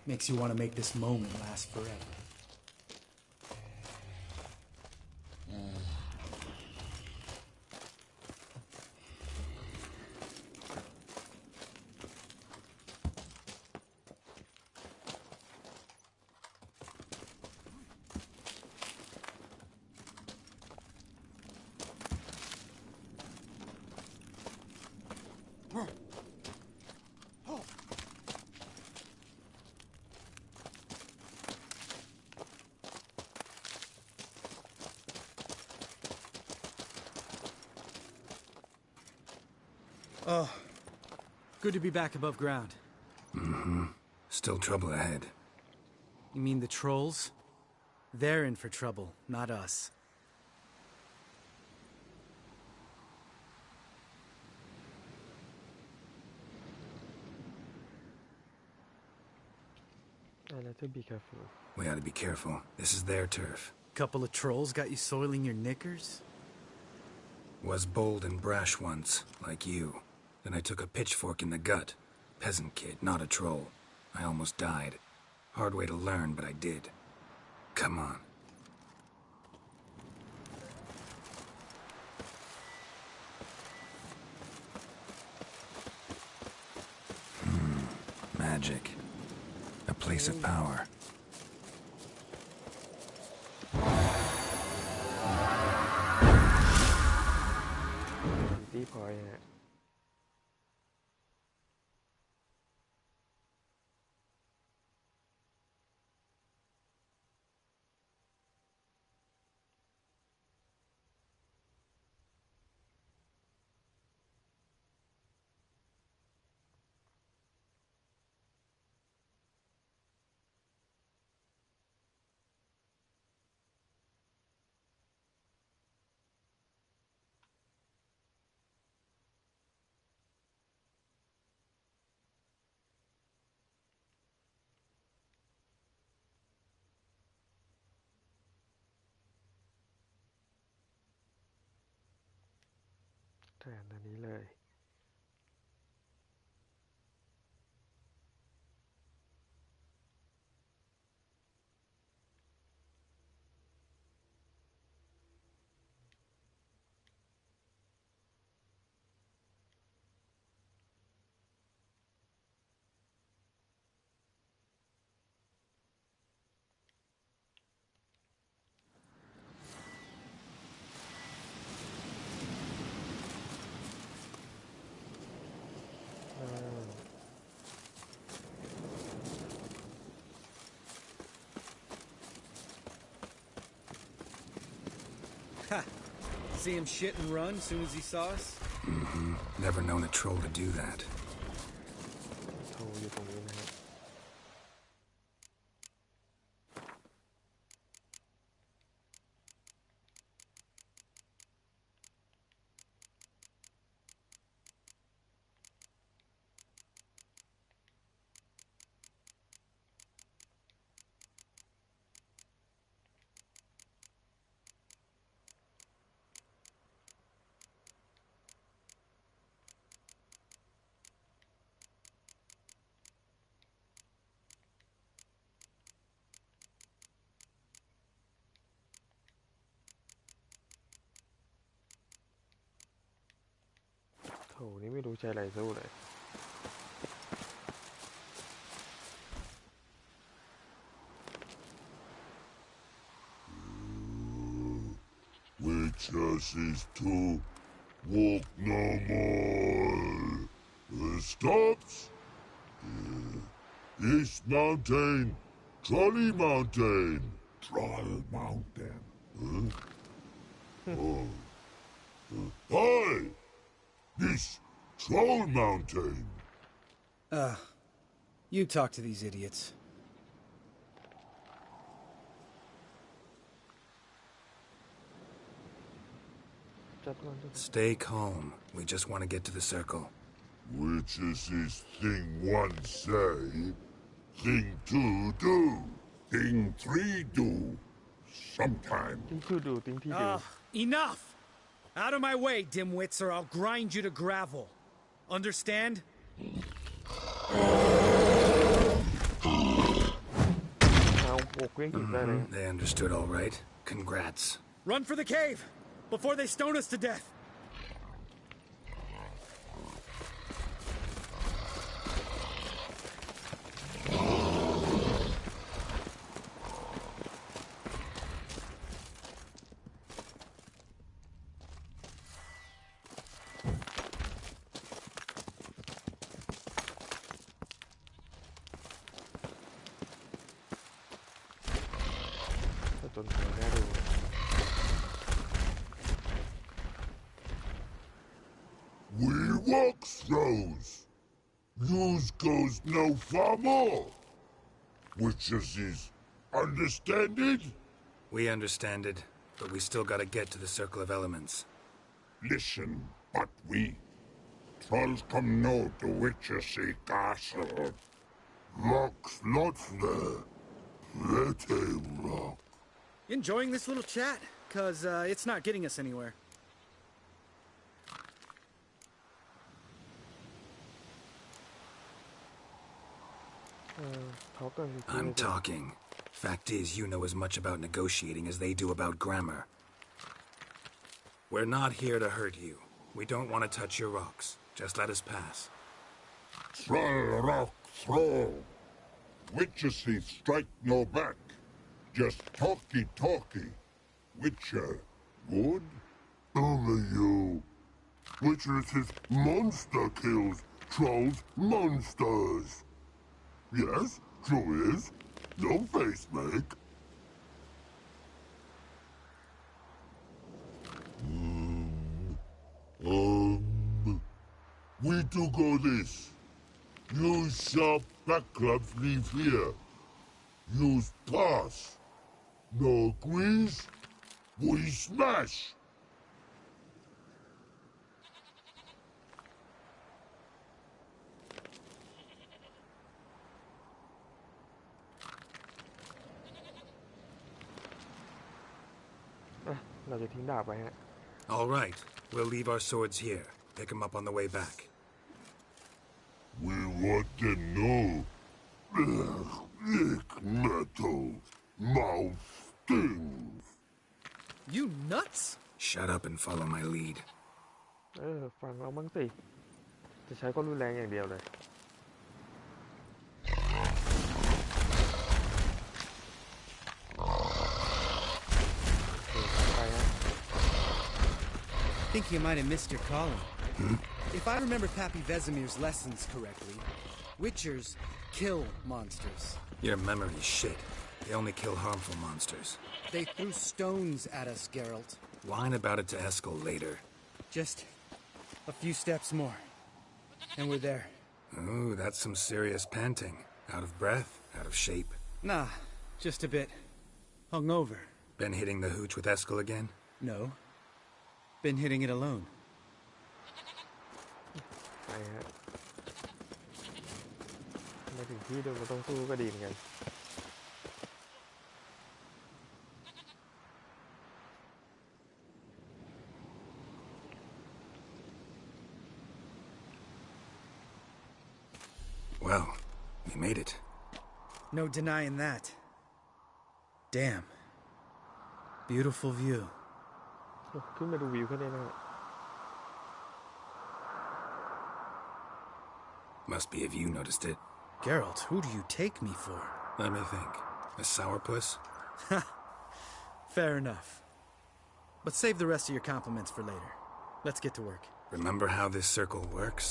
Makes you want to make this moment last forever. Oh, good to be back above ground. Still trouble ahead. You mean the trolls? They're in for trouble, not us. Be careful. We ought to be careful. This is their turf. Couple of trolls got you soiling your knickers? Was bold and brash once, like you. Then I took a pitchfork in the gut. Peasant kid, not a troll. I almost died. Hard way to learn, but I did. Come on. Magic. A place of power. ที่พอยฮะ แทนอันนี้เลย Ha! See him shit and run as soon as he saw us? Mm-hmm. Never known a troll to do that. โทรอยู่ตรงนี้นะฮะ โถนี่ไม่รู้ใช้อะไรสู้เลย Witches is to walk no more. Stops. East Mountain, Trolley Mountain. Troll Mountain. Oh. Hi! This Troll Mountain. You talk to these idiots. Stay calm. We just want to get to the circle. Which is this thing one say, thing two do, thing three do, sometime. ติ้งที่ดูติ้งที่ดู Enough! Out of my way, dimwits, or I'll grind you to gravel. Understand? เอาโอกเว้งถึงได้เลย They understood all right. Congrats. Run for the cave! Before they stone us to death! We walk throws. News goes no far more. Witches is understand it? We understand it, but we still gotta get to the circle of elements. Listen, but we trolls come no to Witches castle. Rocks not there. Let him rock. Enjoying this little chat? 'Cause it's not getting us anywhere. talk กันจริงๆ I'm talking. Fact is, you know as much about negotiating as they do about grammar. We're not here to hurt you. We don't want to touch your rocks. Just let us pass. Troll rock throw. Witcher see strike no back. Just talky. Witcher, good? Only you. Witcher is his monster kills. Trolls monsters. Yes, true is. No face make. We do go this. Use sharp back clubs leave here. Use pass. No agrees. We smash. เราจะทิ้งดาบไปฮะ All right. We'll leave our swords here. Pick them up on the way back. We want to know. Thick metal. Mouth stings. You nuts? Shut up and follow my lead. ฟังเราบ้างสิ จะใช้ความรุนแรงอย่างเดียวเลย ไปฮะ Think you might have missed your calling. If I remember Pappy Vesemir's lessons correctly, Witchers kill monsters. Your memory's shit. They only kill harmful monsters. They threw stones at us, Geralt. Whine about it to Eskel later. Just a few steps more, and we're there. Ooh, that's some serious panting. Out of breath, out of shape. Nah, just a bit hungover. Been hitting the hooch with Eskel again? No, been hitting it alone. ไปฮะมาถึงที่เดิมเราต้องสู้ก็ดีเหมือนกัน Well, we made it. No denying that. Damn. Beautiful view. ขึ้นมาดูวิวแค่นี้นะฮะ Must be if you noticed it. Geralt, who do you take me for? Let me think. A sourpuss? Fair enough. But save the rest of your compliments for later. Let's get to work. Remember how this circle works?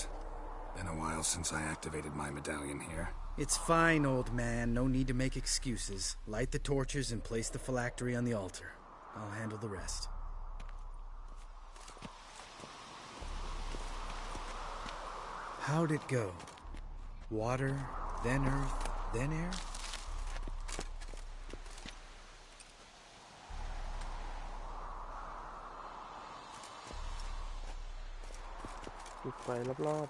Been a while since I activated my medallion here. It's fine, old man. No need to make excuses. Light the torches and place the phylactery on the altar. I'll handle the rest. How'd it go? Water, then earth, then air? จุดไฟรอบ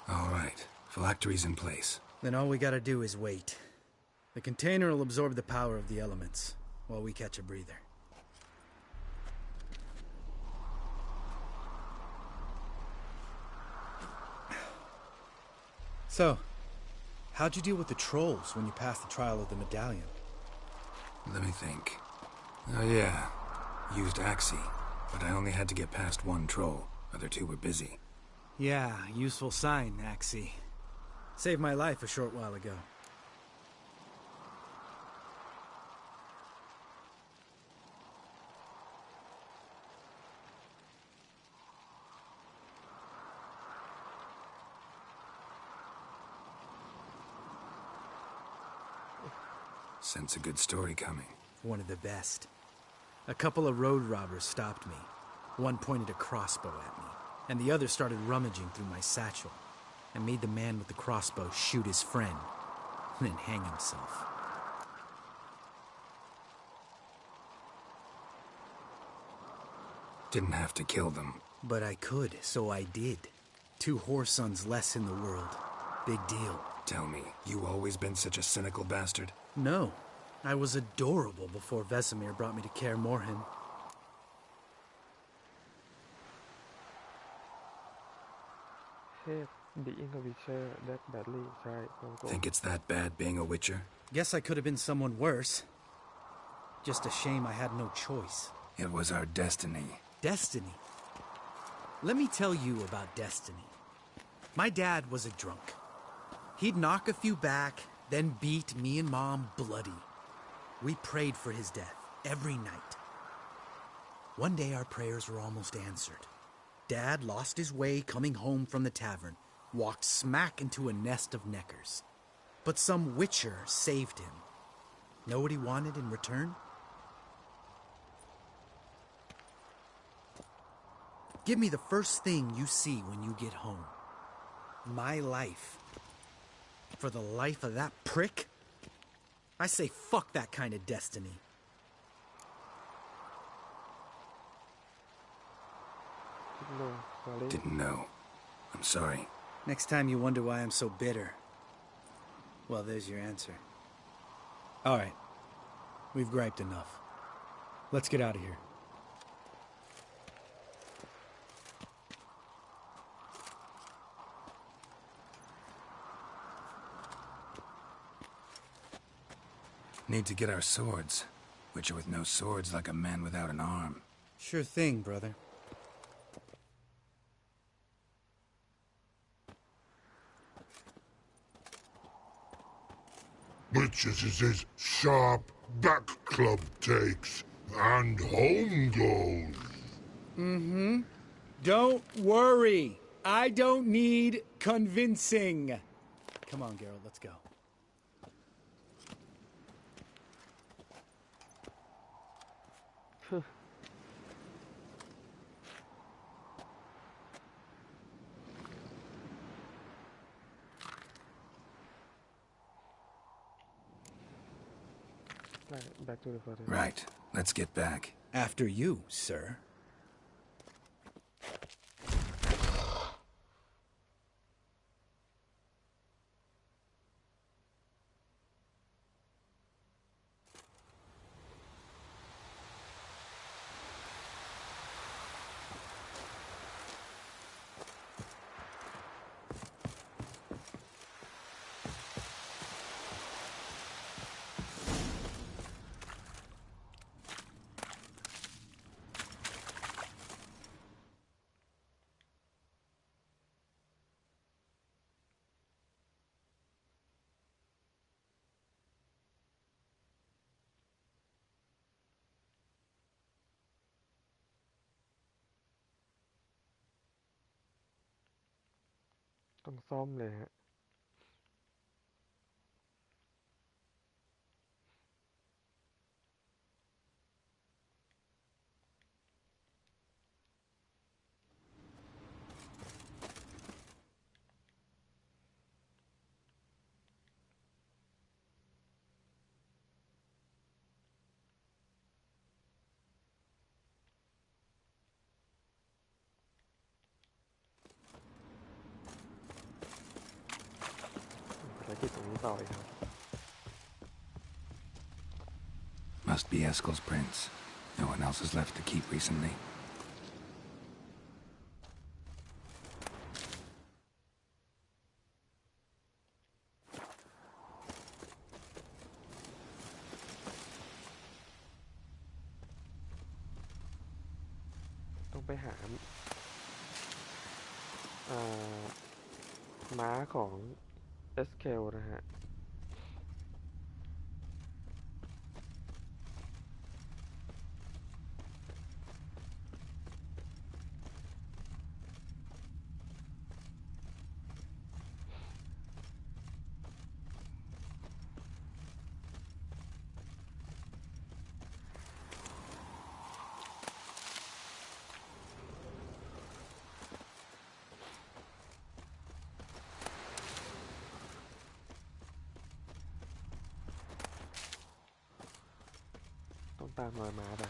All right. Phylactery's in place. Then all we gotta do is wait. The container will absorb the power of the elements, while we catch a breather. So, how'd you deal with the trolls when you passed the trial of the medallion? Let me think. Oh yeah. Used Axie, but I only had to get past one troll. Other two were busy. Yeah, useful sign, Axie. Saved my life a short while ago. Sense a good story coming. One of the best. A couple of road robbers stopped me. One pointed a crossbow at me, and the other started rummaging through my satchel, and made the man with the crossbow shoot his friend, and then hang himself. Didn't have to kill them. But I could, so I did. 2 whoresons less in the world. Big deal. Tell me, you always been such a cynical bastard? No. I was adorable before Vesemir brought me to Kaer Morhen. The Inner Witcher that badly ใช่ของโก Think it's that bad being a witcher? Guess I could have been someone worse. Just a shame I had no choice. It was our destiny. Destiny? Let me tell you about destiny. My dad was a drunk. He'd knock a few back, then beat me and Mom bloody. We prayed for his death every night. One day our prayers were almost answered. Dad lost his way coming home from the tavern, walked smack into a nest of neckers. But some witcher saved him. Know what he wanted in return? Give me the first thing you see when you get home. My life. For the life of that prick? I say fuck that kind of destiny. No, sorry. Didn't know. I'm sorry. Next time you wonder why I'm so bitter, well, there's your answer. All right. We've griped enough. Let's get out of here. Need to get our swords. Witcher with no swords like a man without an arm. Sure thing, brother. Witches is his sharp back club takes, and home goes. Mm-hmm. Don't worry. I don't need convincing. Come on, Geralt, let's go. Back to the photo. Right. Let's get back. After you, sir.ต้องซ่อมเลยฮะภารกิจตรงนี้ต่ออีกครับ Must be Eskel's prints. No one else has left to keep recently.ต้องไปหาม้าของเอสเคลนะฮะต้องตามรอยม้าไป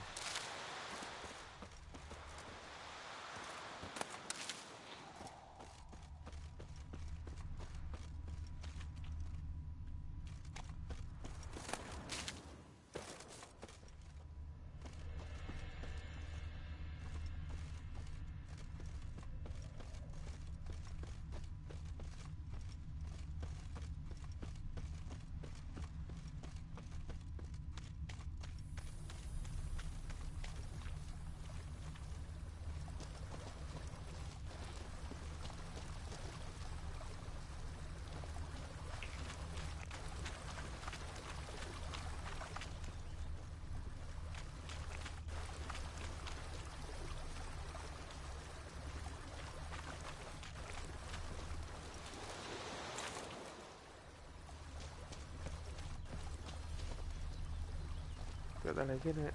กิดอะไรขึ้นฮะ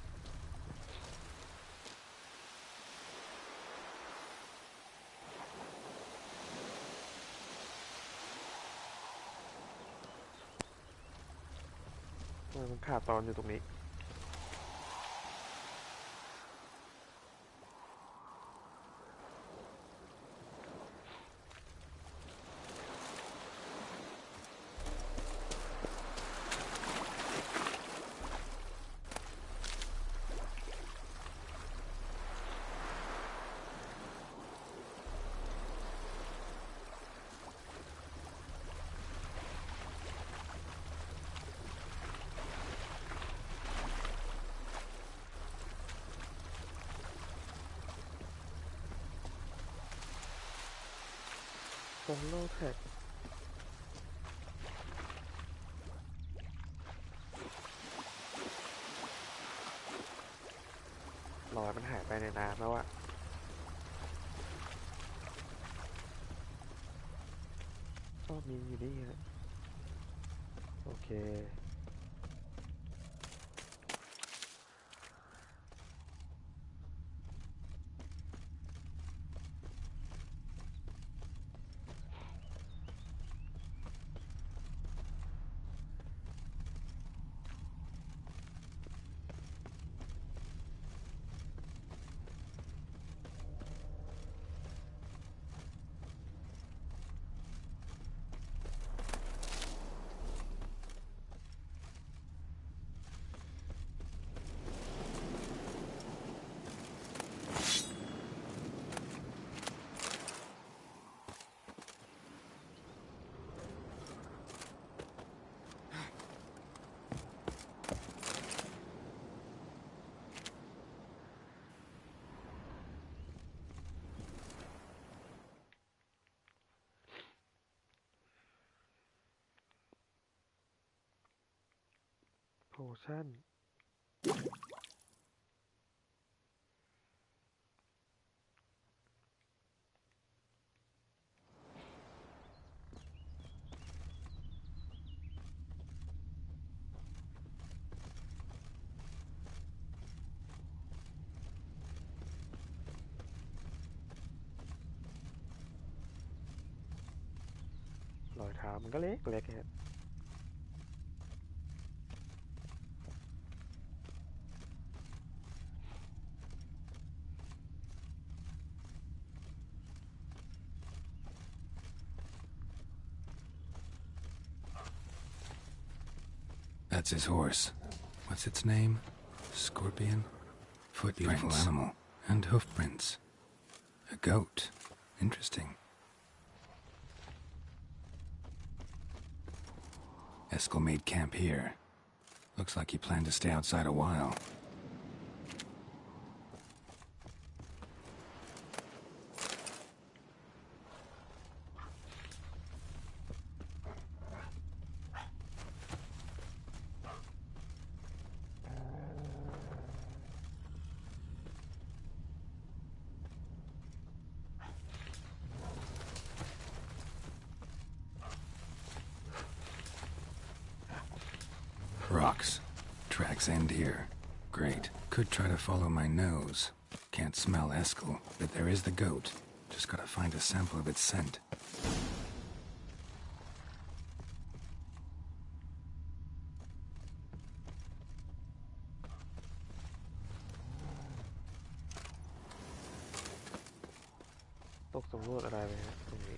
มันขาดตอนอยู่ตรงนี้ตรงโลแท็กรอยมันหายไปในน้ำแล้วอะก็มีอยู่นี่ฮะโอเคโพชั่นรอยเท้ามันก็เล็กเล็กฮะThat's his horse. What's its name? Scorpion? Footprints. Beautiful animal. And hoofprints. A goat. Interesting. Eskel made camp here. Looks like he planned to stay outside a while. Rocks. Tracks end here. Great. Could try to follow my nose. Can't smell Eskel, but there is the goat. Just gotta find a sample of its scent. Tốc สำรวจอะไรไหมฮะตรงนี้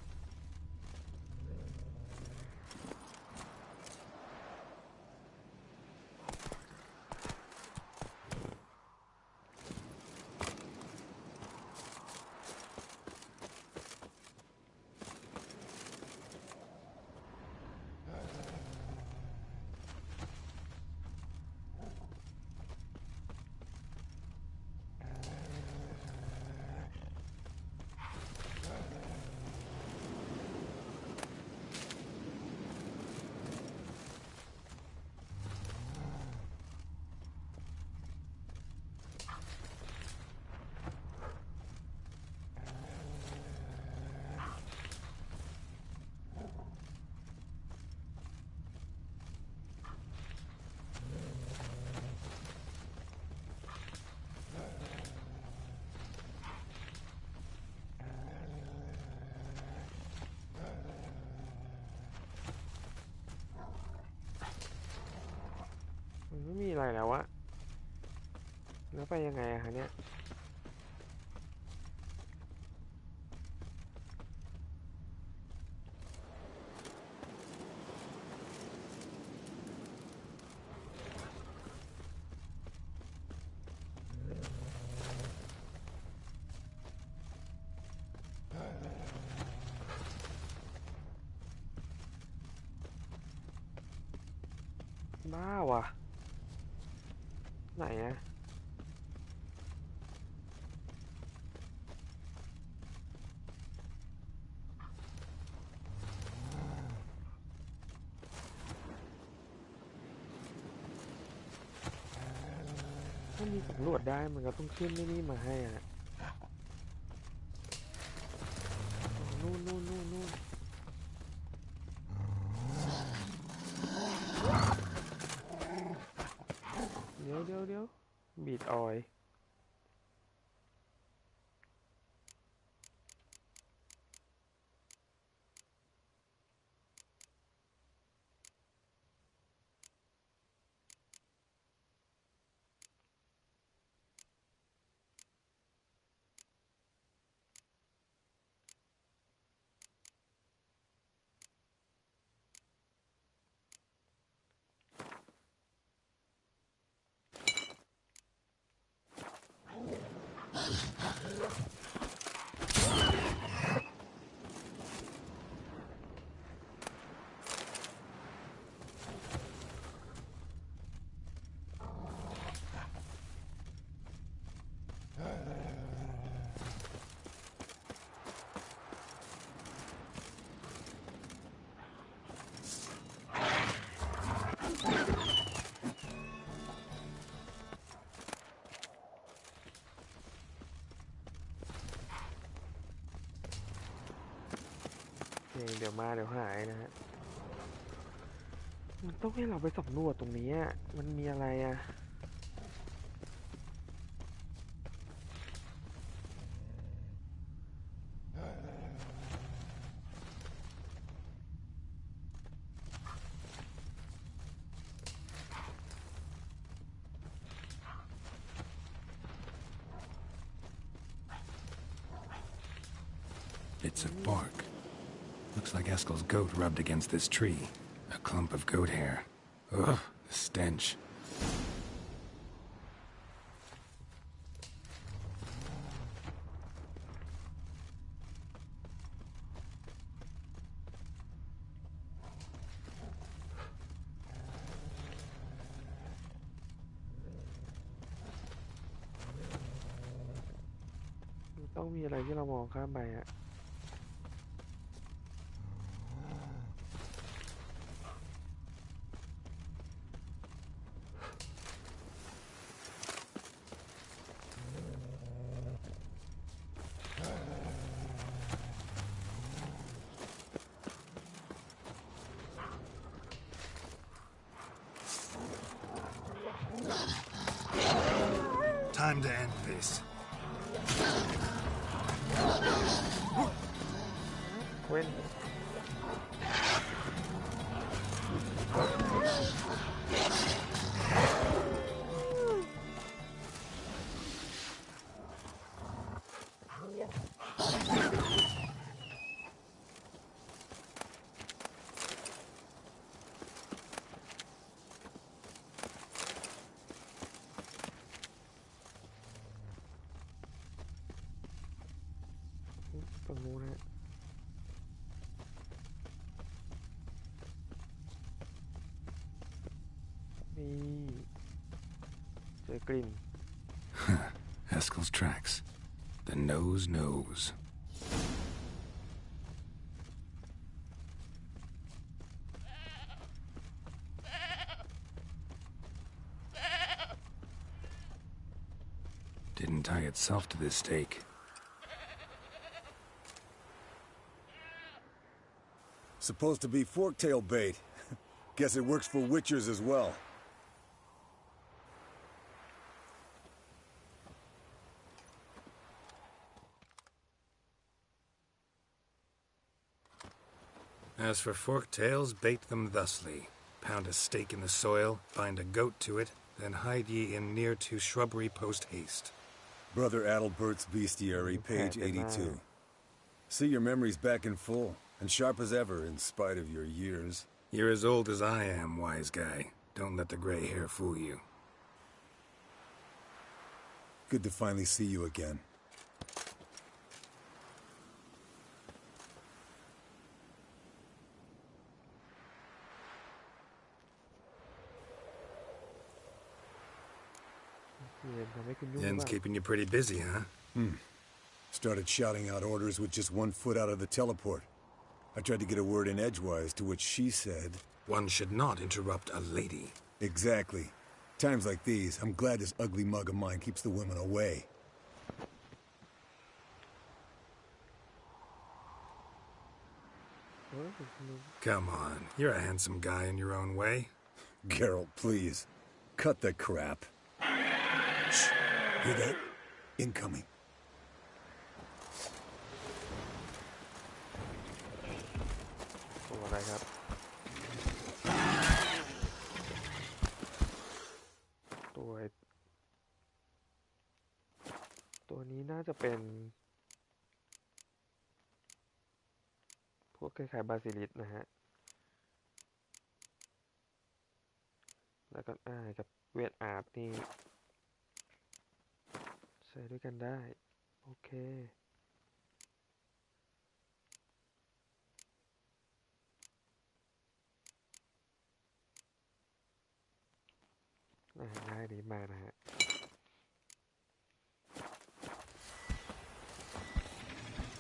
แล้วไปยังไงอะคะเนี่ยบ้าวะไหนอะถ้ามีสำรวจได้มันก็ต้องขึ้นนี่มาให้อะนู่นนู่นนู่นนู่นเดี๋ยวบีดออยเดี๋ยวมาเดี๋ยวหายนะฮะมันต้องให้เราไปสำรวจตรงนี้อะมันมีอะไรอะBits of bark. Looks like Eskel's goat rubbed against this tree. A clump of goat hair. Ugh, the stench. ต้องมีอะไรที่เรามองข้ามไปอะ Time to end this. เว้น ตรงนู้นนะนี่เจอกลิ่น Eskel's tracks. The nose knows. Didn't tie itself to this stake. Supposed to be forktail bait. Guess it works for witchers as well. As for forktails, bait them thusly. Pound a stake in the soil, bind a goat to it, Then hide ye in near to shrubbery post haste. Brother Adalbert's Bestiary, page 82. See your memories back in full, and sharp as ever in spite of your years. You're as old as I am, wise guy. Don't let the gray hair fool you. Good to finally see you again. ทำให้คุณยุ่ง Yen's บ้าง keeping you pretty busy, huh? Started shouting out orders with just 1 foot out of the teleport. I tried to get a word in edgewise, to which she said... One should not interrupt a lady. Exactly. Times like these, I'm glad this ugly mug of mine keeps the women away. Come on, you're a handsome guy in your own way. Geralt, please. Cut the crap. Shh. Hear that? Incoming. ตัวอะไรครับตัวนี้น่าจะเป็นพวกคล้ายๆบาซิลิสนะฮะแล้วก็กับเวทอาร์ตนี่ใช้ด้วยกันได้โอเคง่ายดีมากนะฮะ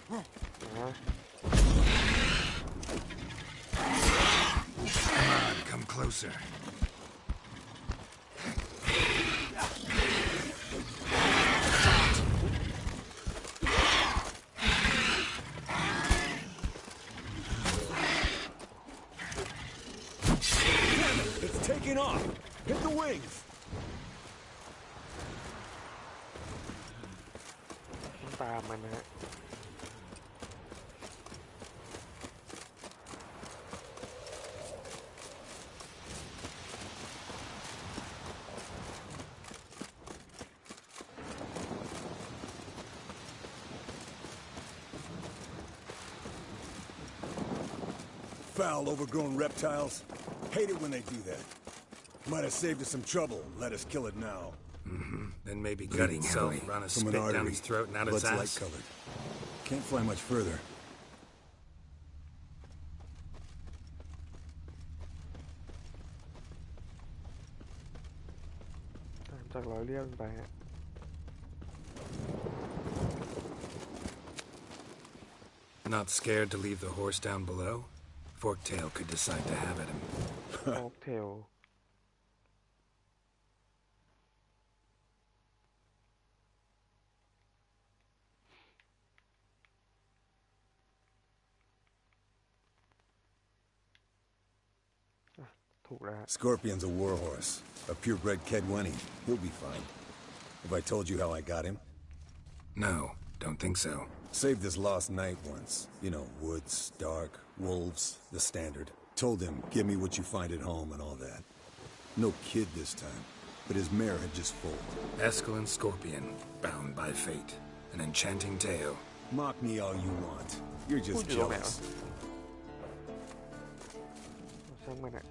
Come on, come closer. It's taking off! Hit the wings! ต้องตามมันนะฮะFoul, overgrown reptiles. Hate it when they do that. Might have saved us some trouble. Let us kill it now. Then maybe cut himself, run a spit down his throat and out its Blood's ass. light-colored. Can't fly much further. ตามจากรอยเลื่อนไปฮะNot scared to leave the horse down below? Forktail could decide to have at him. ฟอกเทลถูกแล้ว Scorpion's a warhorse. A purebred Kedwenny. He'll be fine. Have I told you how I got him? No, don't think so. Saved this lost knight once. You know, woods, dark, wolves, the standard. Told him, give me what you find at home and all that. No kid this time, but his mare had just foaled. Escalin Scorpion, bound by fate. An enchanting tale. Mock me all you want. You're just jealous. ช่างมันอะ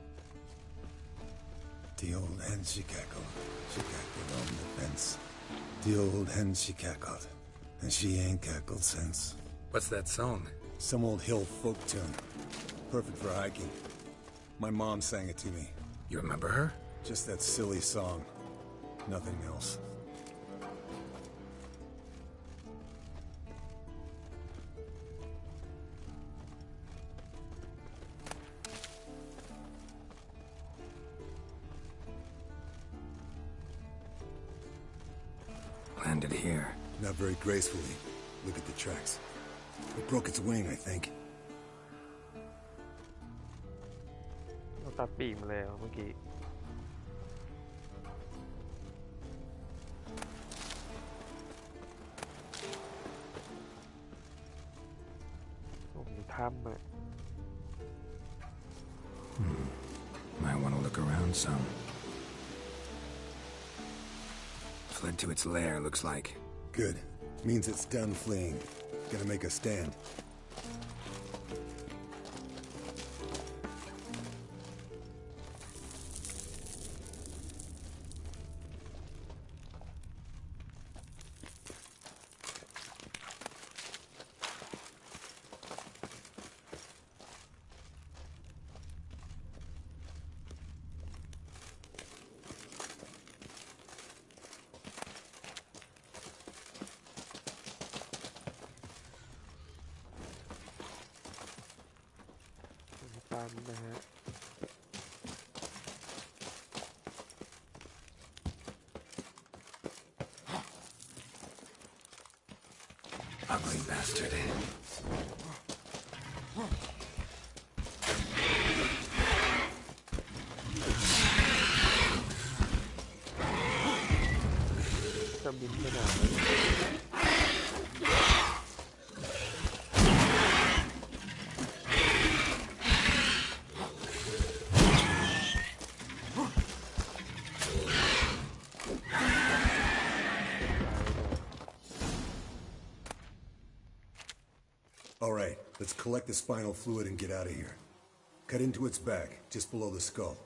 The old hen she cackled on the fence. The old hen she cackled, and she ain't cackled since. What's that song? Some old hill folk tune. Perfect for hiking. My mom sang it to me. You remember her? Just that silly song. Nothing else. Landed here. Not very gracefully. Look at the tracks. It broke its wing, I think. เราตัดปีกมาแล้วเมื่อกี้โอ้มีถ้ำอะ Might want to look around some. led to its lair, looks like. Good. Means it's done fleeing. Gonna make a stand. Ugly bastard. จะบินไปไหน All right, let's collect the spinal fluid and get out of here. Cut into its back, just below the skull.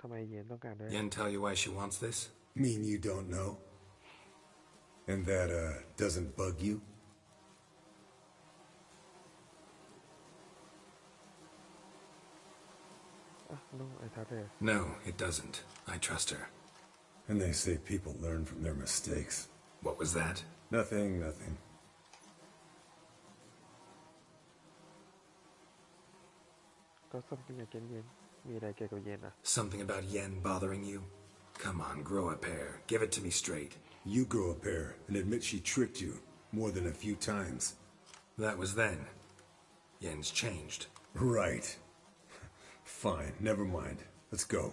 ทำไมเย็นต้องการด้วย Yen tell you why she wants this? Mean you don't know? And that, doesn't bug you? No, I thought it. No, it doesn't. I trust her. And they say people learn from their mistakes. What was that? Nothing, nothing. ก็ something against เย็นมีอะไรเกี่ยวกับเย็นอ่ะ Something about Yen bothering you? Come on, grow a pair. Give it to me straight. You grow a pair and admit she tricked you more than a few times. That was then. Yen's changed. Right. Fine, never mind. Let's go.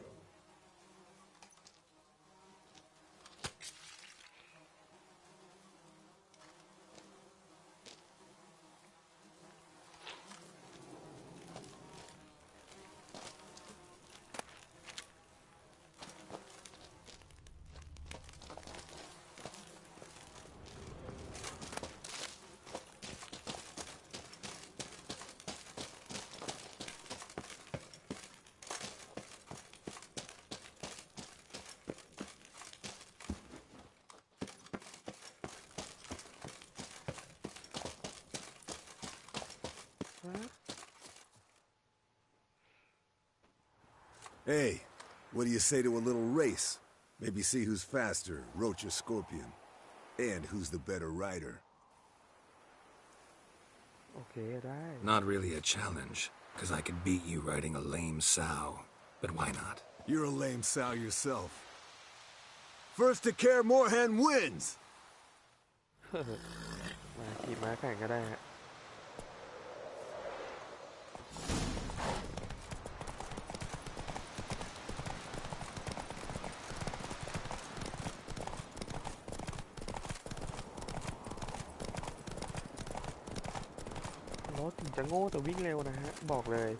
Hey, what do you say to a little race? Maybe see who's faster, Roach or Scorpion. And who's the better rider. โอเคได้ Not really a challenge, because I could beat you riding a lame sow. But why not? You're a lame sow yourself. First to care Moorhen wins! มาขี่ม้าแข่งก็ได้ฮะรถถึงจะโง่แต่วิ่งเร็วนะฮะบอกเลย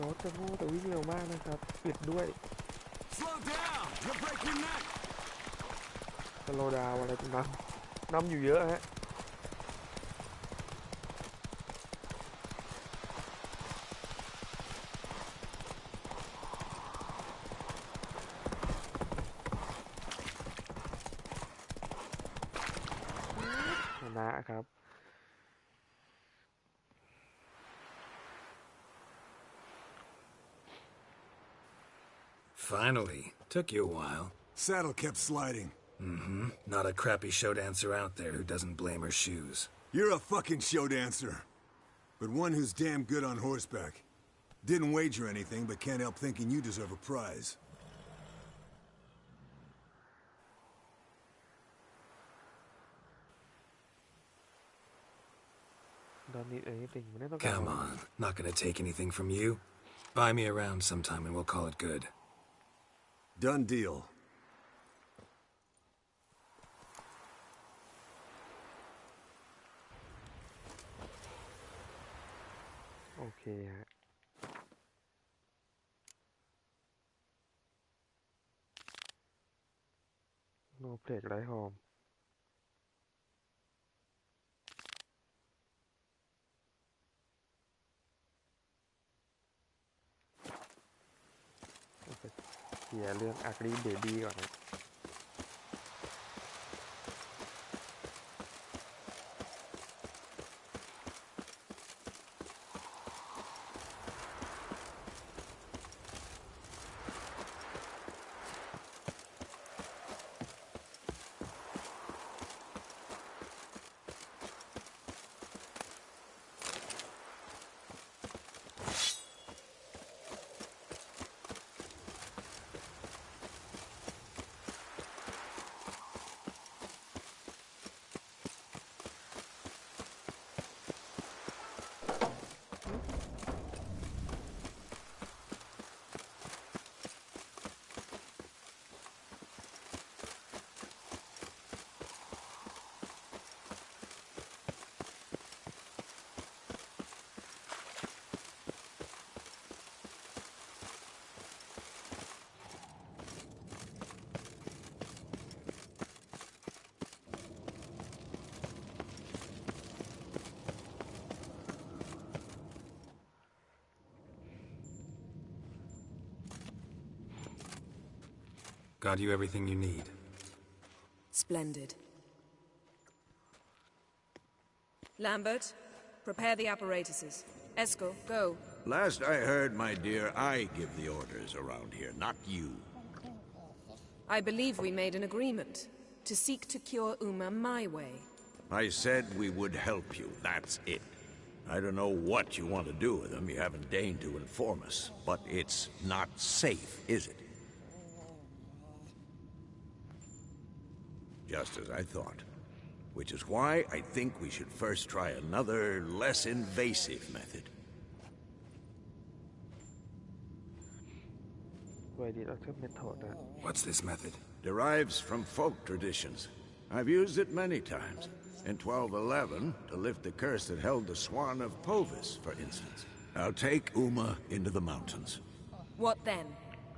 รถจะโง่แต่วิ่งเร็วมากนะครับปิดด้วย Slow down! You'll break your neck! สโลว์ดาวน์อะไรต่างๆนำอยู่เยอะฮะชนะครับ Finally. Took you a while. Saddle kept sliding. Mm-hmm. Not a crappy show dancer out there who doesn't blame her shoes. You're a fucking show dancer. But one who's damn good on horseback. Didn't wager anything, but can't help thinking you deserve a prize. Don't need anything ไม่ได้ต้องการ Come on, not gonna take anything from you. Buy me around sometime and we'll call it good. Done deal. โอเคฮะโนเพลกไรหอมเคลียร์เรื่องอักรีเบบี้ก่อนนะGot you everything you need. Splendid. Lambert, prepare the apparatuses. Eskel, go. Last I heard, my dear, I give the orders around here, not you. I believe we made an agreement to seek to cure Uma my way. I said we would help you, that's it. I don't know what you want to do with them, you haven't deigned to inform us, but it's not safe, is it? Just as I thought. Which is why I think we should first try another, less invasive method. What's this method? Derives from folk traditions. I've used it many times. In 1211, to lift the curse that held the Swan of Povis, for instance. I'll take Uma into the mountains. What then?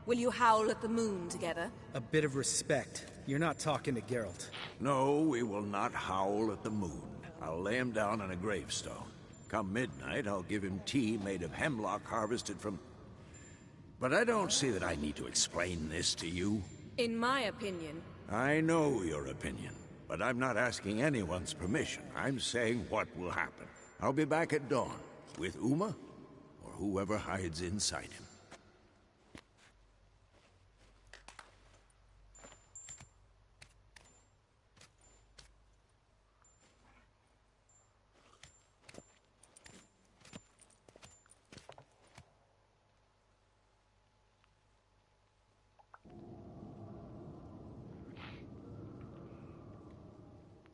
Will you howl at the moon together? A bit of respect. You're not talking to Geralt. No, we will not howl at the moon. I'll lay him down on a gravestone. Come midnight, I'll give him tea made of hemlock harvested from... But I don't see that I need to explain this to you. In my opinion... I know your opinion, but I'm not asking anyone's permission. I'm saying what will happen. I'll be back at dawn, with Uma, or whoever hides inside him.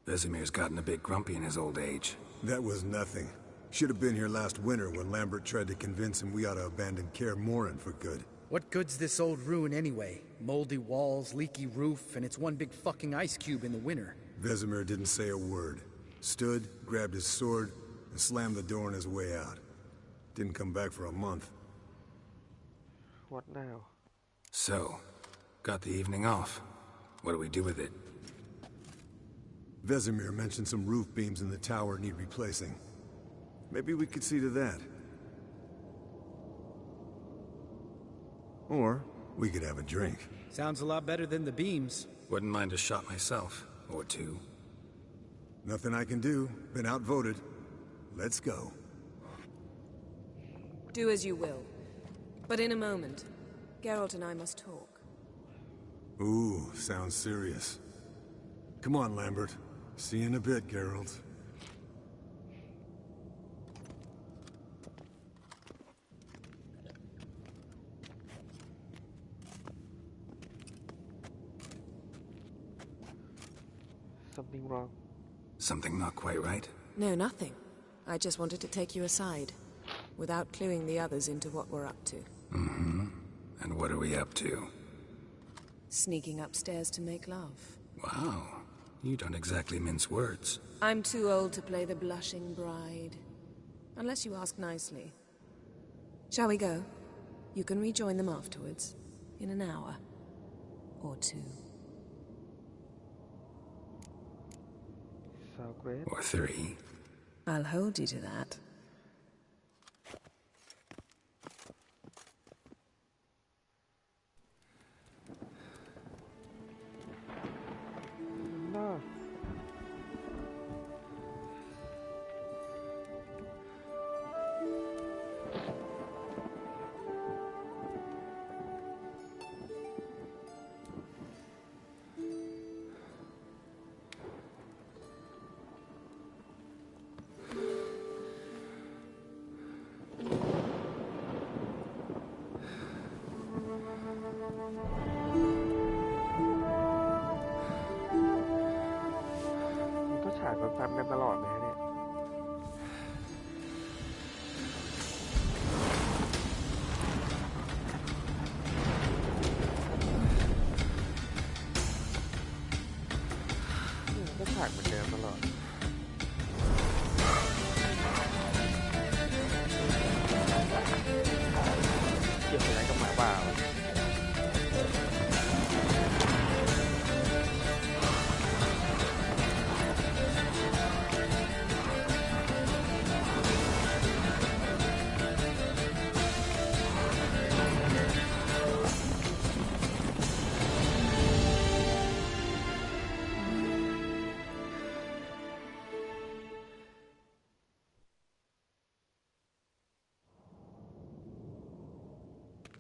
Vesemir's gotten a bit grumpy in his old age. That was nothing. Should have been here last winter when Lambert tried to convince him we ought to abandon Kaer Morhen for good. What good's this old ruin anyway? Moldy walls, leaky roof, and it's one big fucking ice cube in the winter. Vesemir didn't say a word. Stood, grabbed his sword, and slammed the door on his way out. Didn't come back for a month. What now? So, got the evening off. What do we do with it? Vesemir mentioned some roof beams in the tower need replacing. Maybe we could see to that. Or we could have a drink. Sounds a lot better than the beams. Wouldn't mind a shot myself. Or two. Nothing I can do. Been outvoted. Let's go. Do as you will. But in a moment, Geralt and I must talk. Ooh, sounds serious. Come on, Lambert. See you in a bit, Geralt. Something wrong. Something not quite right? No, nothing. I just wanted to take you aside, without cluing the others into what we're up to. Mm-hmm. And what are we up to? Sneaking upstairs to make love. Wow. You don't exactly mince words. I'm too old to play the blushing bride. Unless you ask nicely. Shall we go? You can rejoin them afterwards. In an hour. Or two. So great. Or 3. I'll hold you to that. No. มันก็ฉากซ้ำๆกันตลอดเลยนะเนี่ยมันก็ฉากเหมือนเดิมตลอดเกี่ยวอะไรกับหมาป่าวะ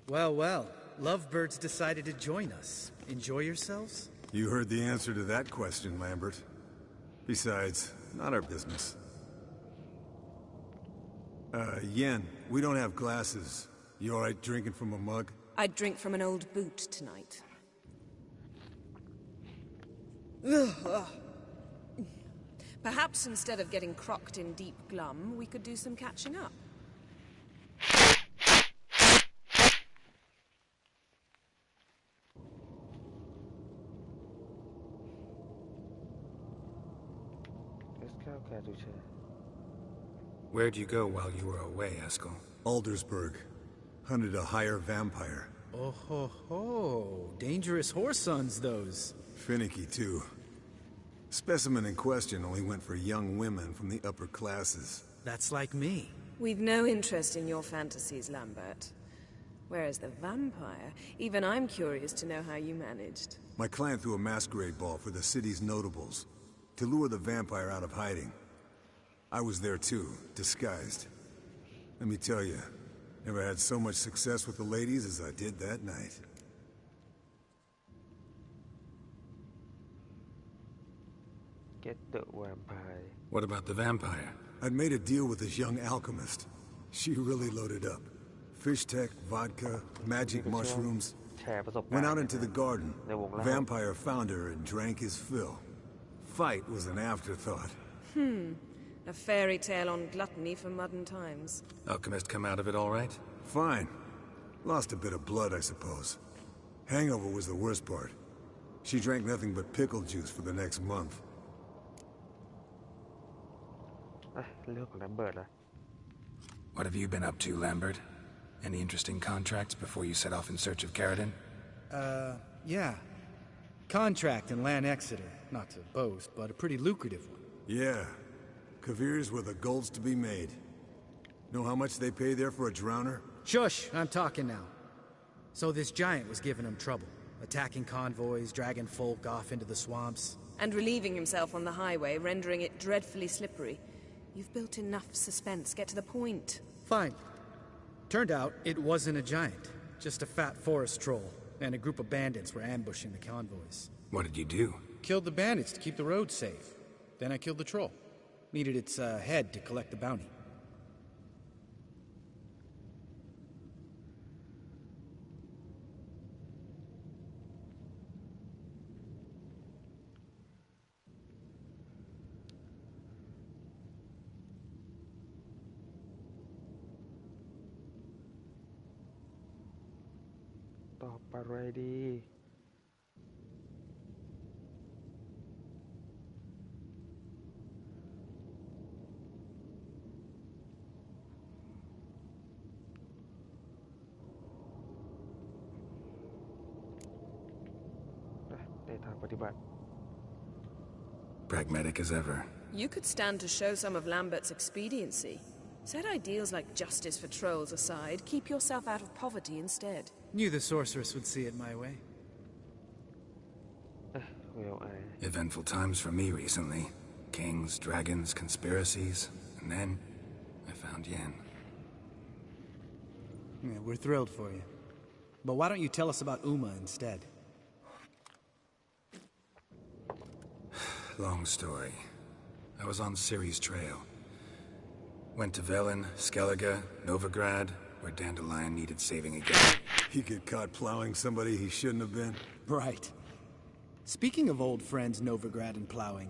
Well, well. Lovebirds decided to join us. Enjoy yourselves? You heard the answer to that question, Lambert. Besides, not our business. Yen, we don't have glasses. You alright drinking from a mug? I'd drink from an old boot tonight. Perhaps instead of getting crocked in deep glum, we could do some catching up. Where'd you go while you were away, Eskel? Aldersburg. Hunted a higher vampire. Oh ho ho. Dangerous whoresons, those. Finicky, too. Specimen in question only went for young women from the upper classes. That's like me. We've no interest in your fantasies, Lambert. Whereas the vampire, even I'm curious to know how you managed. My clan threw a masquerade ball for the city's notables, to lure the vampire out of hiding. I was there too, disguised. Let me tell you, never had so much success with the ladies as I did that night. Get the vampire. What about the vampire? I'd made a deal with this young alchemist. She really loaded up. Fish tech, vodka, magic mushrooms. Went out into the garden. Vampire found her and drank his fill. Fight was an afterthought. A fairy tale on gluttony for modern times. Alchemist come out of it all right? Fine. Lost a bit of blood, I suppose. Hangover was the worst part. She drank nothing but pickle juice for the next month. เรื่องของ Lambert ล่ะ What have you been up to, Lambert? Any interesting contracts before you set off in search of Carradine? Yeah. Contract in Lan Exeter. Not to boast, but a pretty lucrative one. Yeah. Kavir's were the golds to be made. Know how much they pay there for a drowner? Shush! I'm talking now. So this giant was giving him trouble. Attacking convoys, dragging folk off into the swamps. And relieving himself on the highway, rendering it dreadfully slippery. You've built enough suspense. Get to the point. Fine. Turned out it wasn't a giant. Just a fat forest troll. And a group of bandits were ambushing the convoys. What did you do? Killed the bandits to keep the road safe. Then I killed the troll. Needed its head to collect the bounty. ตอบอะไรดีในทางปฏิบัติ Pragmatic as ever. You could stand to show some of Lambert's expediency. Set ideals like justice for trolls aside, keep yourself out of poverty instead. Knew the sorceress would see it my way. Well, Eventful times for me recently. Kings, dragons, conspiracies, and then I found Yen. Yeah, we're thrilled for you. But why don't you tell us about Uma instead? Long story. I was on Ciri's trail. Went to Velen, Skellige, Novigrad, where Dandelion needed saving again. He get caught plowing somebody he shouldn't have been? Right. Speaking of old friends Novigrad and plowing,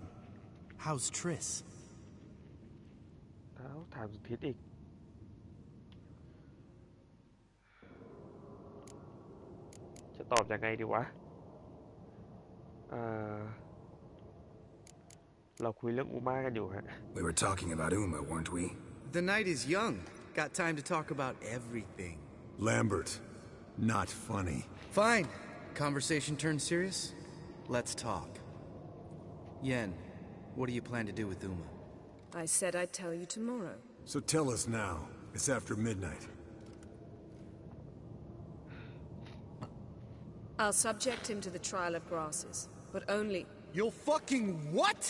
how's Triss? ถามสุดทิศอีกจะตอบยังไงดีวะเราคุยเรื่องอูมากันอยู่ฮะ We were talking about Uma, weren't we? The night is young. Got time to talk about everything. Lambert, not funny. Fine. Conversation turned serious? Let's talk. Yen, what do you plan to do with Uma? I said I'd tell you tomorrow. So tell us now. It's after midnight. I'll subject him to the trial of grasses, but only... You'll fucking what?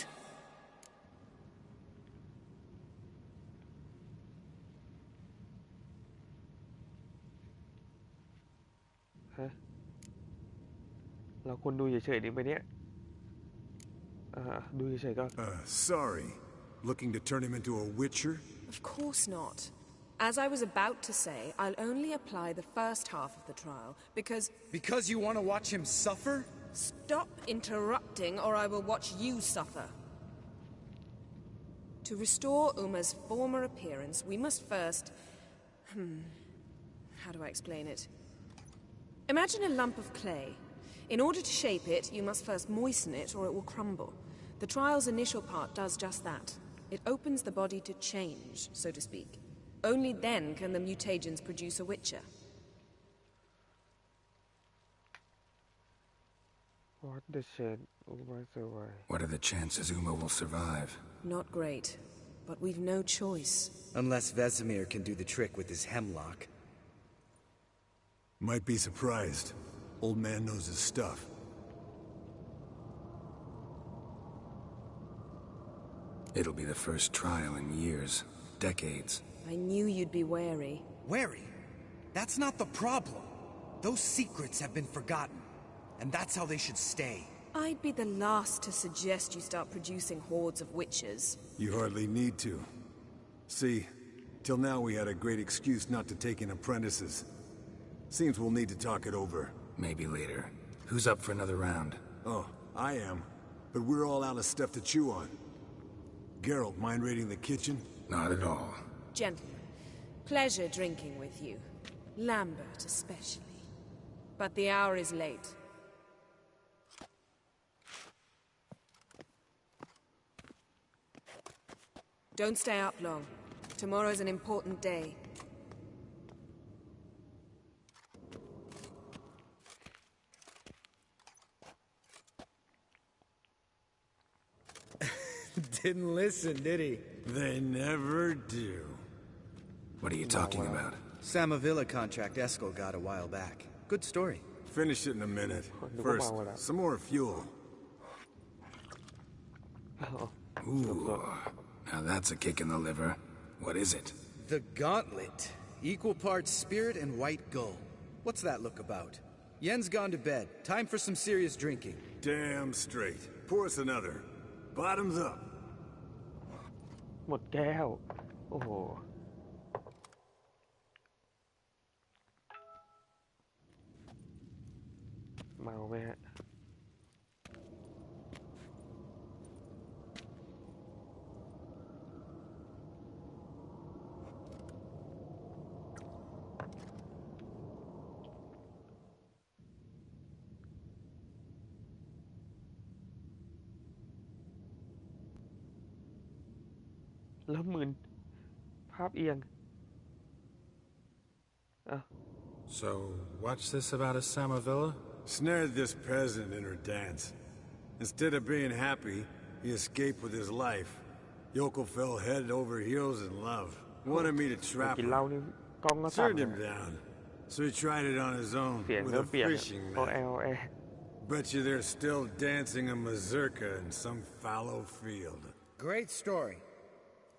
เราควรดูเฉยๆดีไหมเนี่ยดูเฉยๆก็ Sorry. Looking to turn him into a witcher? Of course not. As I was about to say, I'll only apply the first half of the trial, because... Because you want to watch him suffer? Stop interrupting, or I will watch you suffer. To restore Uma's former appearance, we must first... How do I explain it? Imagine a lump of clay. In order to shape it, you must first moisten it, or it will crumble. The trial's initial part does just that. It opens the body to change, so to speak. Only then can the mutagens produce a witcher. What are the chances Uma will survive? Not great, but we've no choice. Unless Vesemir can do the trick with his hemlock. Might be surprised. Old man knows his stuff. It'll be the first trial in years, decades. I knew you'd be wary. Wary? That's not the problem. Those secrets have been forgotten, and that's how they should stay. I'd be the last to suggest you start producing hordes of witches. You hardly need to. See, till now we had a great excuse not to take in apprentices. Seems we'll need to talk it over. Maybe later. Who's up for another round? Oh, I am. But we're all out of stuff to chew on. Geralt, mind raiding the kitchen? Not at all. Gentlemen, pleasure drinking with you. Lambert especially. But the hour is late. Don't stay up long. Tomorrow's an important day. Didn't listen, did he? They never do. What are you talking about? Samavilla contract Eskel got a while back. Good story. Finish it in a minute. First, some more fuel. Ooh, now that's a kick in the liver. What is it? The Gauntlet. Equal parts spirit and white gull. What's that look about? Yen's gone to bed. Time for some serious drinking. Damn straight. Pour us another. Bottoms up. หมดแก้วโอ้โหเมาไหมฮะ แล้วมืนภาพเอียง So, what's this about a Samavilla? Snared this peasant in her dance. Instead of being happy, he escaped with his life. Yoko fell head over heels in love. Wanted me to trap กินเหล้า her. นี่กล้องก็สั่น Turned นะ him down. So he tried it on his own เสียง with เริ่ a มเปลี่ยน fishing โอแอ net. ลแอ Bet you they're still dancing a mazurka in some fallow field. Great story.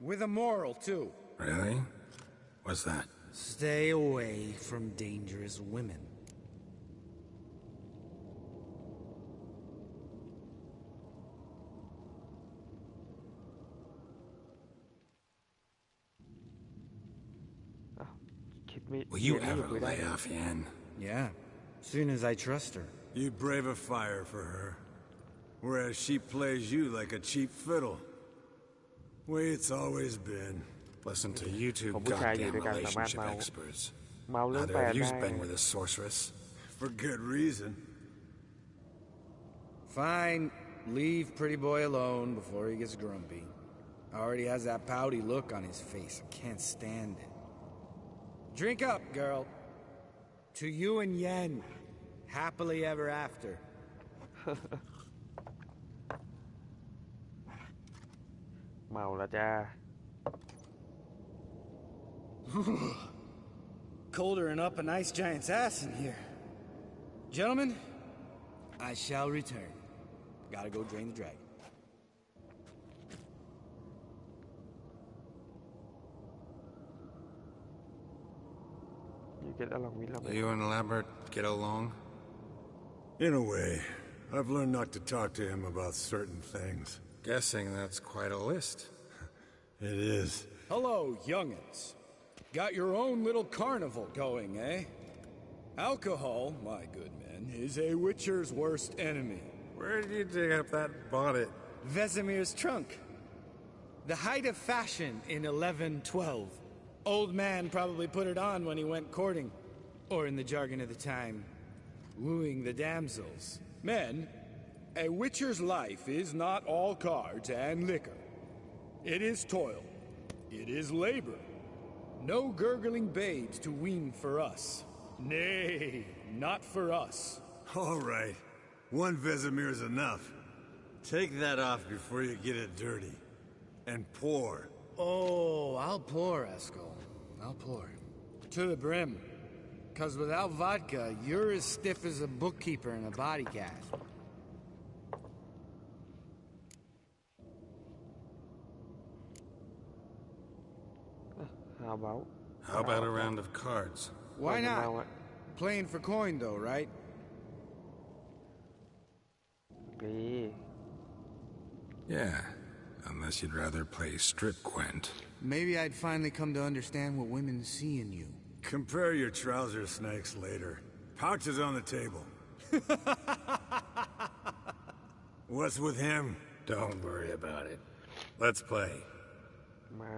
With a moral, too. Really? What's that? Stay away from dangerous women. Will you ever lay off, Yan? Yeah, soon as I trust her. You brave a fire for her, whereas she plays you like a cheap fiddle. Way it's always been. Listen to you two ผมผู้ชายอยู่ goddamn ด้วยกันสามารถ relationship เมา experts. เมาเรื่อง Neither แปล of ได้ you's been with a sorceress. For good reason. Fine, leave pretty boy alone before he gets grumpy. Already has that pouty look on his face. I can't stand it. Drink up, girl. To you and Yen. Happily ever after. เมาแล้วจ้า Colder and up a nice giant's ass in here. Gentlemen, I shall return. Gotta go drain the dragon. You get along with me. You and Lambert get along? In a way. I've learned not to talk to him about certain things. Guessing that's quite a list. It is. Hello, young'uns. Got your own little carnival going, eh? Alcohol, my good men, is a witcher's worst enemy. Where did you dig up that bonnet? Vesemir's trunk. The height of fashion in 1112. Old man probably put it on when he went courting. Or in the jargon of the time, wooing the damsels. Men, a witcher's life is not all cards and liquor. It is toil. It is labor. No gurgling babes to wean for us. Nay, not for us. All right. One Vesemir's enough. Take that off before you get it dirty. And pour. Oh, I'll pour, Eskel. I'll pour. To the brim. 'Cause without vodka, you're as stiff as a bookkeeper in a body cast. How about a round of cards? Why not? Playing for coin, though, right? Yeah, unless you'd rather play strip Gwent. Maybe I'd finally come to understand what women see in you. Compare your trouser snakes later. Pouches on the table. What's with him? Don't worry about it. Let's play. มา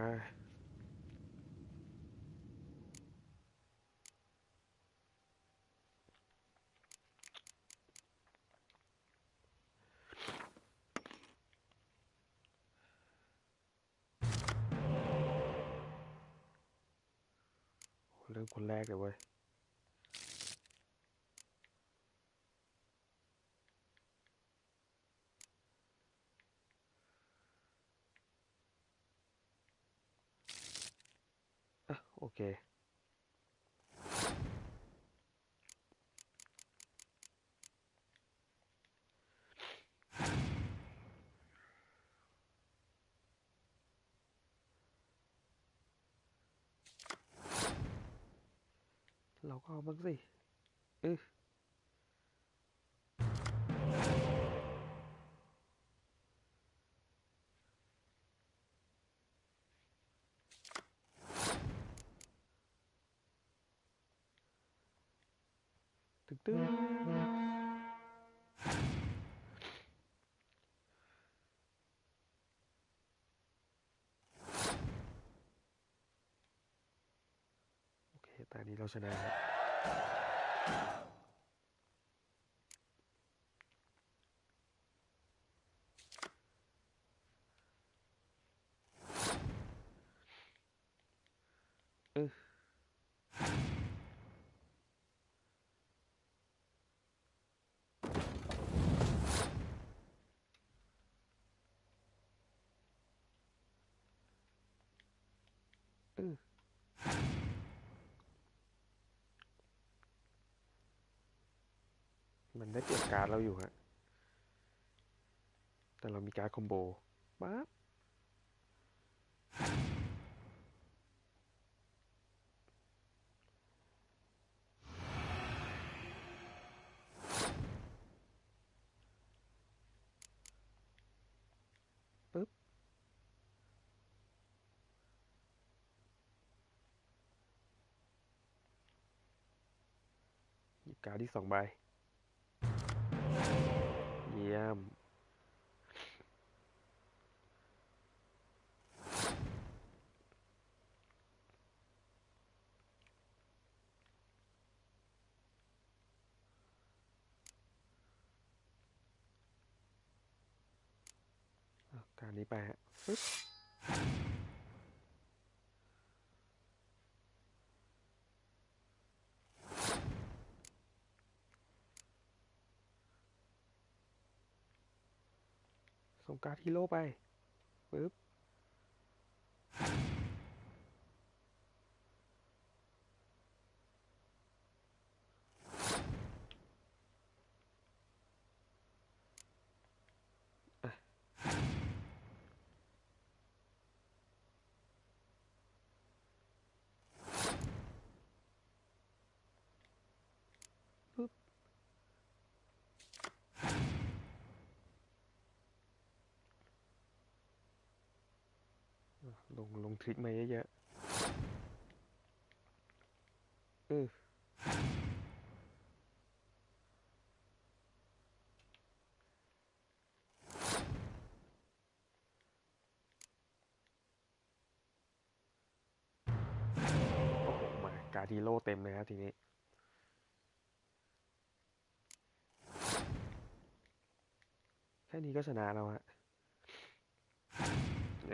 เริ่มคนแรกเลยเว้ย โอเค เราก็เอาบ้างสิตึ้งโอเคตอนนี้เราชนะแล้ว มันได้เปลี่ยนการ์ดเราอยู่ฮะแต่เรามีการ์ดคอมโบปั๊บปึ๊บหยิบการ์ดที่2 ใบเยี่ยมการนี้ไปฮะปึ๊บส่งการ์ดฮีโร่ไปปึ๊บลงทริกมาเยอะๆโอ้โหมาการ์ดฮีโร่เต็มเลยครับทีนี้แค่นี้ก็ชนะแล้วฮะ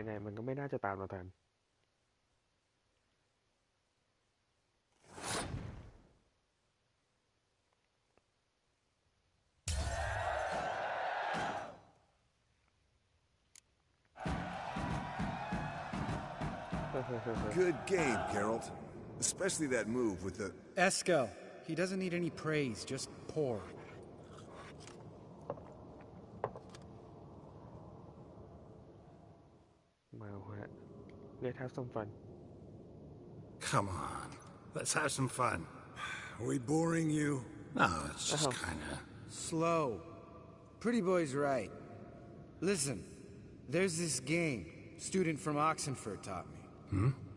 ยังไงมันก็ไม่น่าจะตามเราทันGood game, Geralt. Especially that move with the... Eskel, he doesn't need any praise, just pour. Let's have some fun. Come on, let's have some fun. Are we boring you? No, it's just kinda... Slow. Pretty boy's right. Listen, there's this game student from Oxenford taught me.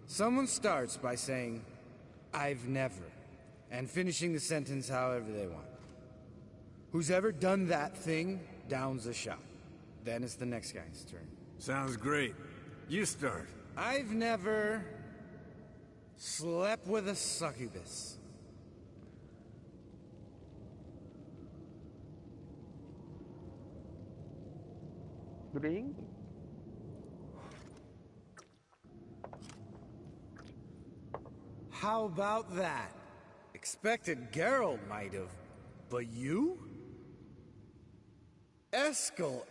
Someone starts by saying, I've never, and finishing the sentence however they want. Who's ever done that thing downs a shot. Then it's the next guy's turn. Sounds great. You start. I've never slept with a succubus. Green. How about that? Expected Geralt might have, but you? Eskel.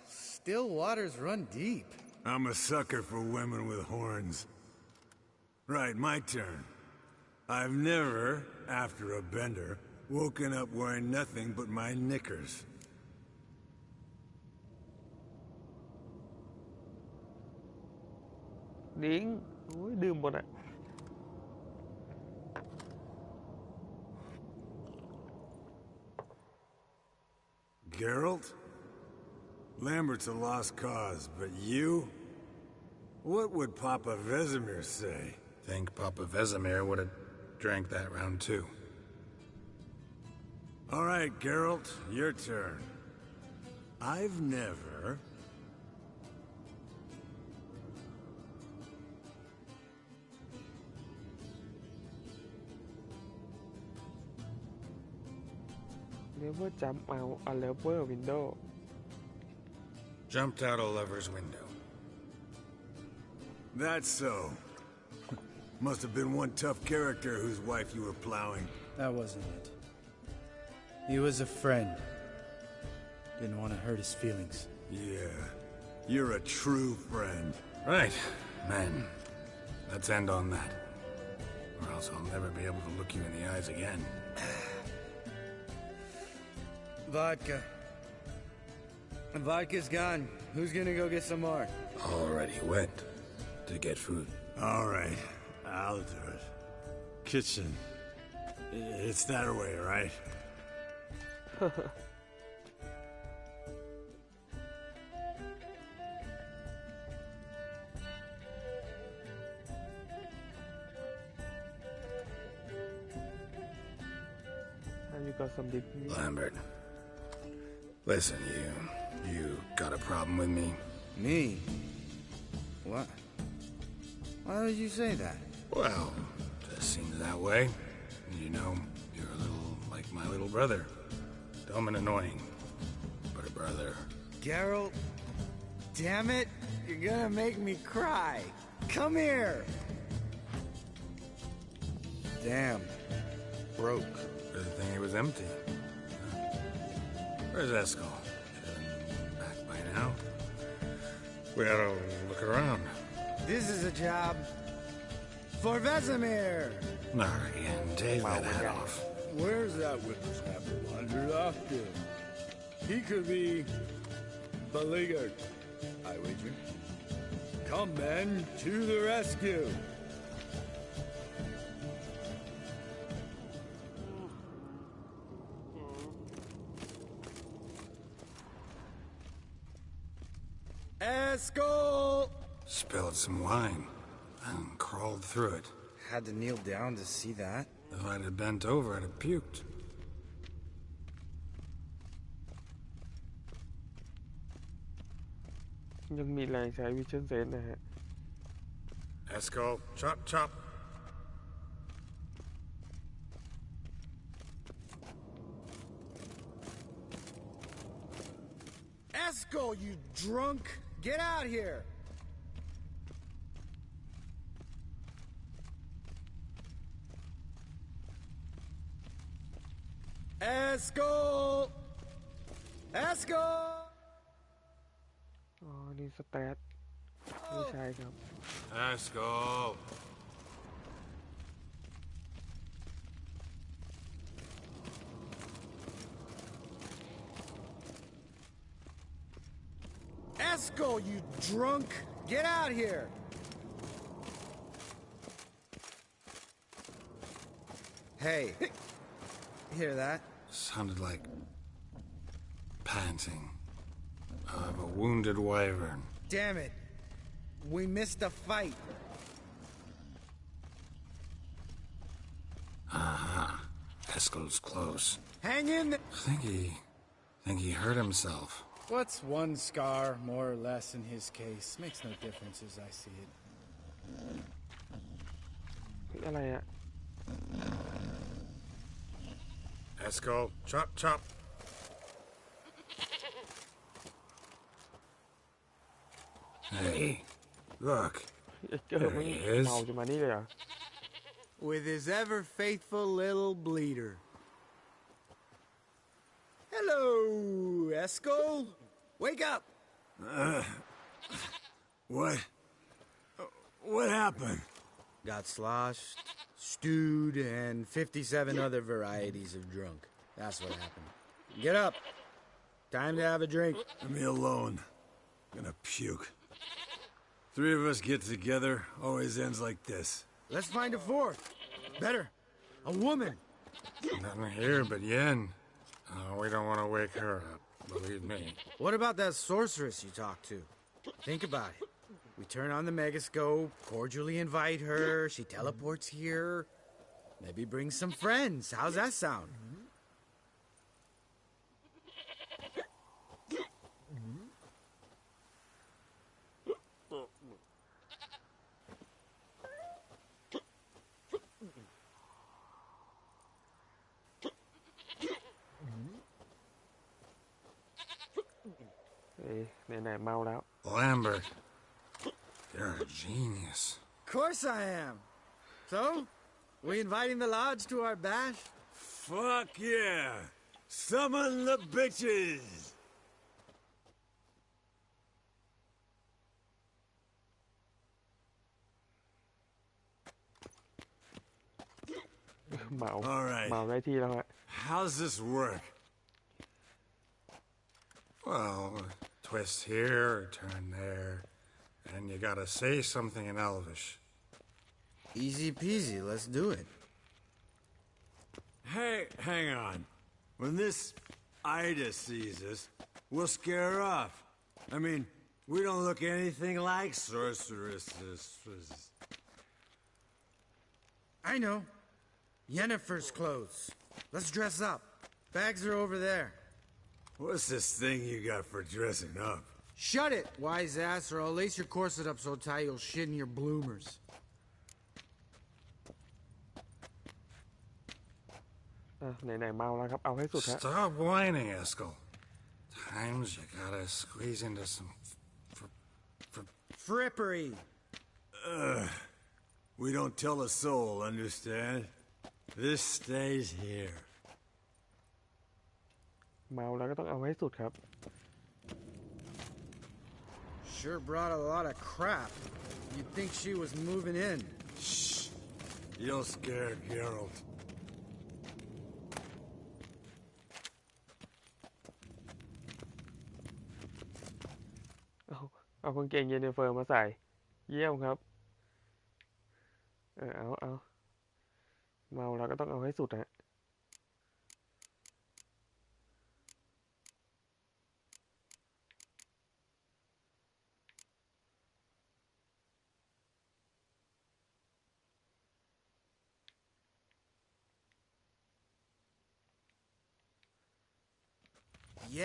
Still waters run deep. I'm a sucker for women with horns. Right, my turn. I've never, after a bender, woken up wearing nothing but my knickers. Điên. Ôi,ดื่มหมดอะ Geralt? Lambert's a lost cause, but you? What would Papa Vesemir say? Think Papa Vesemir would have drank that round too. All right, Geralt, your turn. I've never... Never jump out a lever window. Jumped out a lover's window. That's so. Must have been one tough character whose wife you were plowing. That wasn't it. He was a friend. Didn't want to hurt his feelings. Yeah. You're a true friend. Right, men. Let's end on that. Or else I'll never be able to look you in the eyes again. Vodka. Vodka's gone. Who's gonna go get some more? Already went to get food. All right, I'll do it. Kitchen. It's that way, right? You got some big Lambert. Listen, you got a problem with me? Me? What? Why would you say that? Well, just seems that way. You know, you're a little like my little brother. Dumb and annoying, but a brother. Geralt, damn it, you're gonna make me cry. Come here. Damn, broke. Good thing it was empty. Where's Eskel? Should have been back by now. We ought to look around. This is a job for Vesemir. Not again. Take that hat off. Where's that whippersnapper wandered off to? He could be beleaguered, I wager. Come, men, to the rescue. Eskel! Spilled some wine and crawled through it. Had to kneel down to see that. If I'd have bent over, I'd have puked.ยังมีแรงใช้วิชั่นเซนนะฮะ Eskel, chop, chop. Eskel, you drunk! Get out here! Eskel! Eskel! อ๋อ นี่สแตทไม่ใช่ครับ Eskel. Eskel, you drunk! Get out here! Hey, hear that? Sounded like panting of a wounded wyvern. Damn it. We missed a fight. Aha. Eskel's close. Hang in there. Think he hurt himself. What's one scar, more or less, in his case? Makes no difference as I see it. อะไรอะ Eskel, chop, chop. Hey, look. เจอมันเมาจะมานี่เลยเหรอ With his ever faithful little bleeder. Hello, Eskel. Wake up. What happened? Got sloshed, stewed, and 57 other varieties of drunk. That's what happened. Get up. Time to have a drink. Leave me alone. I'm gonna puke. Three of us get together, always ends like this. Let's find a fourth. Better. A woman. Nothing here but Yen. We don't want to wake her up, believe me. What about that sorceress you talked to? Think about it. We turn on the megascope, cordially invite her, she teleports here. Maybe bring some friends. How's that sound? Lambert, you're a genius. Of course I am. So, we inviting the lodge to our bash? Fuck yeah! Summon the bitches! เมา All right. เมาได้ที่แล้วฮะ How's this work? Well, twist here, turn there, and you gotta say something in Elvish. Easy peasy, let's do it. Hey, hang on. When this Ida sees us, we'll scare her off. I mean, we don't look anything like sorceresses. I know. Yennefer's clothes. Let's dress up. Bags are over there. What's this thing you got for dressing up? Shut it, wise ass, or I'll lace your corset up so tight you'll shit in your bloomers. ไหนๆเมาแล้วครับเอาให้สุดฮะ Stop whining, Eskel. Times you gotta squeeze into some Frippery. We don't tell a soul, understand? This stays here. เมาแล้วก็ต้องเอาให้สุดครับ Sure brought a lot of crap. You'd think she was moving in. Shh. You'll scare Geralt. เอากางเกงเยนเฟอร์มาใส่เยี่ยมครับเอาเมาแล้วก็ต้องเอาให้สุดฮะ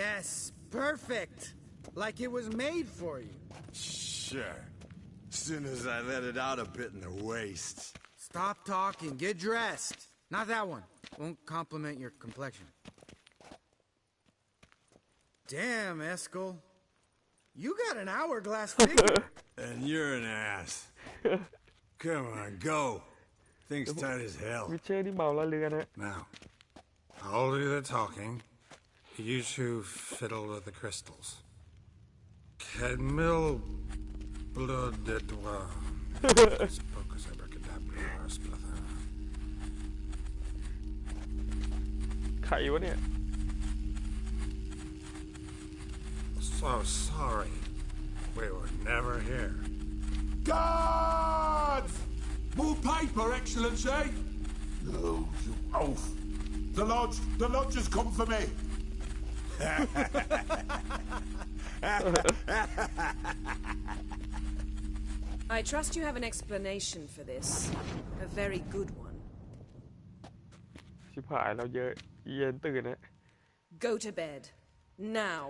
Yes, perfect. Like it was made for you. Sure. Soon as I let it out a bit in the waist. Stop talking, get dressed. Not that one. Won't compliment your complexion. Damn, Eskel. You got an hourglass figure. And you're an ass. Come on, go. Thing's tight as hell. วิเชอร์ที่เมาแล้วเรือนะ Now, I'll do the talking. You two fiddle with the crystals. Cadmil blood de toi. Pocus abracadabra splather. ใครวะเนี่ย So sorry. We were never here. Guards! More paper, Excellency! No, you oaf! The lodge has come for me! I trust you have an explanation for this. A very good one. ชิบหายเราเยอะเย็นตื่นนะ Go to bed. Now.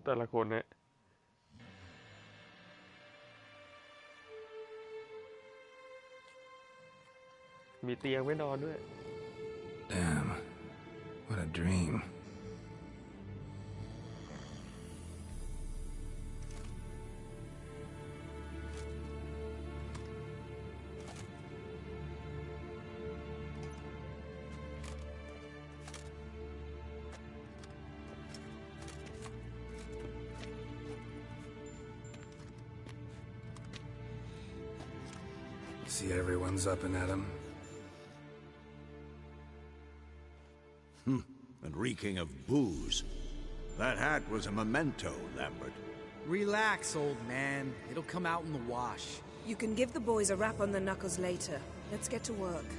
แต่ละคนเนี่ยมีเตียงไว้นอนด้วย Damn. What a dream. See everyone's up and at 'em. And reeking of booze. That hat was a memento, Lambert. Relax, old man. It'll come out in the wash. You can give the boys a rap on the knuckles later. Let's get to work.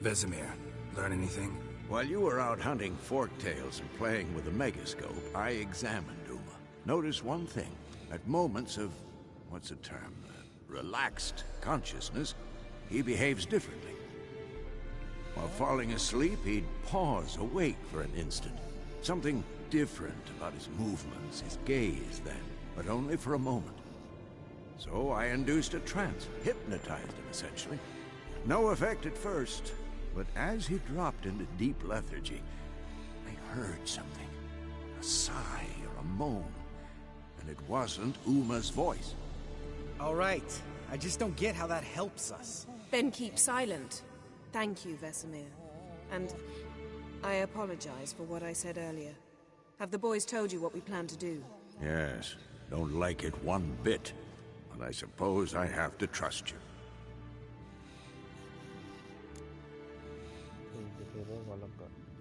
Vesemir, learn anything? While you were out hunting forktails and playing with the megascope, I examined Uma. Notice one thing. At moments of, what's the term, relaxed consciousness, he behaves differently. While falling asleep, he'd pause, awake for an instant. Something different about his movements, his gaze then, but only for a moment. So I induced a trance, hypnotized him essentially. No effect at first, but as he dropped into deep lethargy, I heard something. A sigh or a moan. And it wasn't Uma's voice. All right. I just don't get how that helps us. Then keep silent. Thank you, Vesemir. And I apologize for what I said earlier. Have the boys told you what we plan to do? Yes. Don't like it one bit. But I suppose I have to trust you.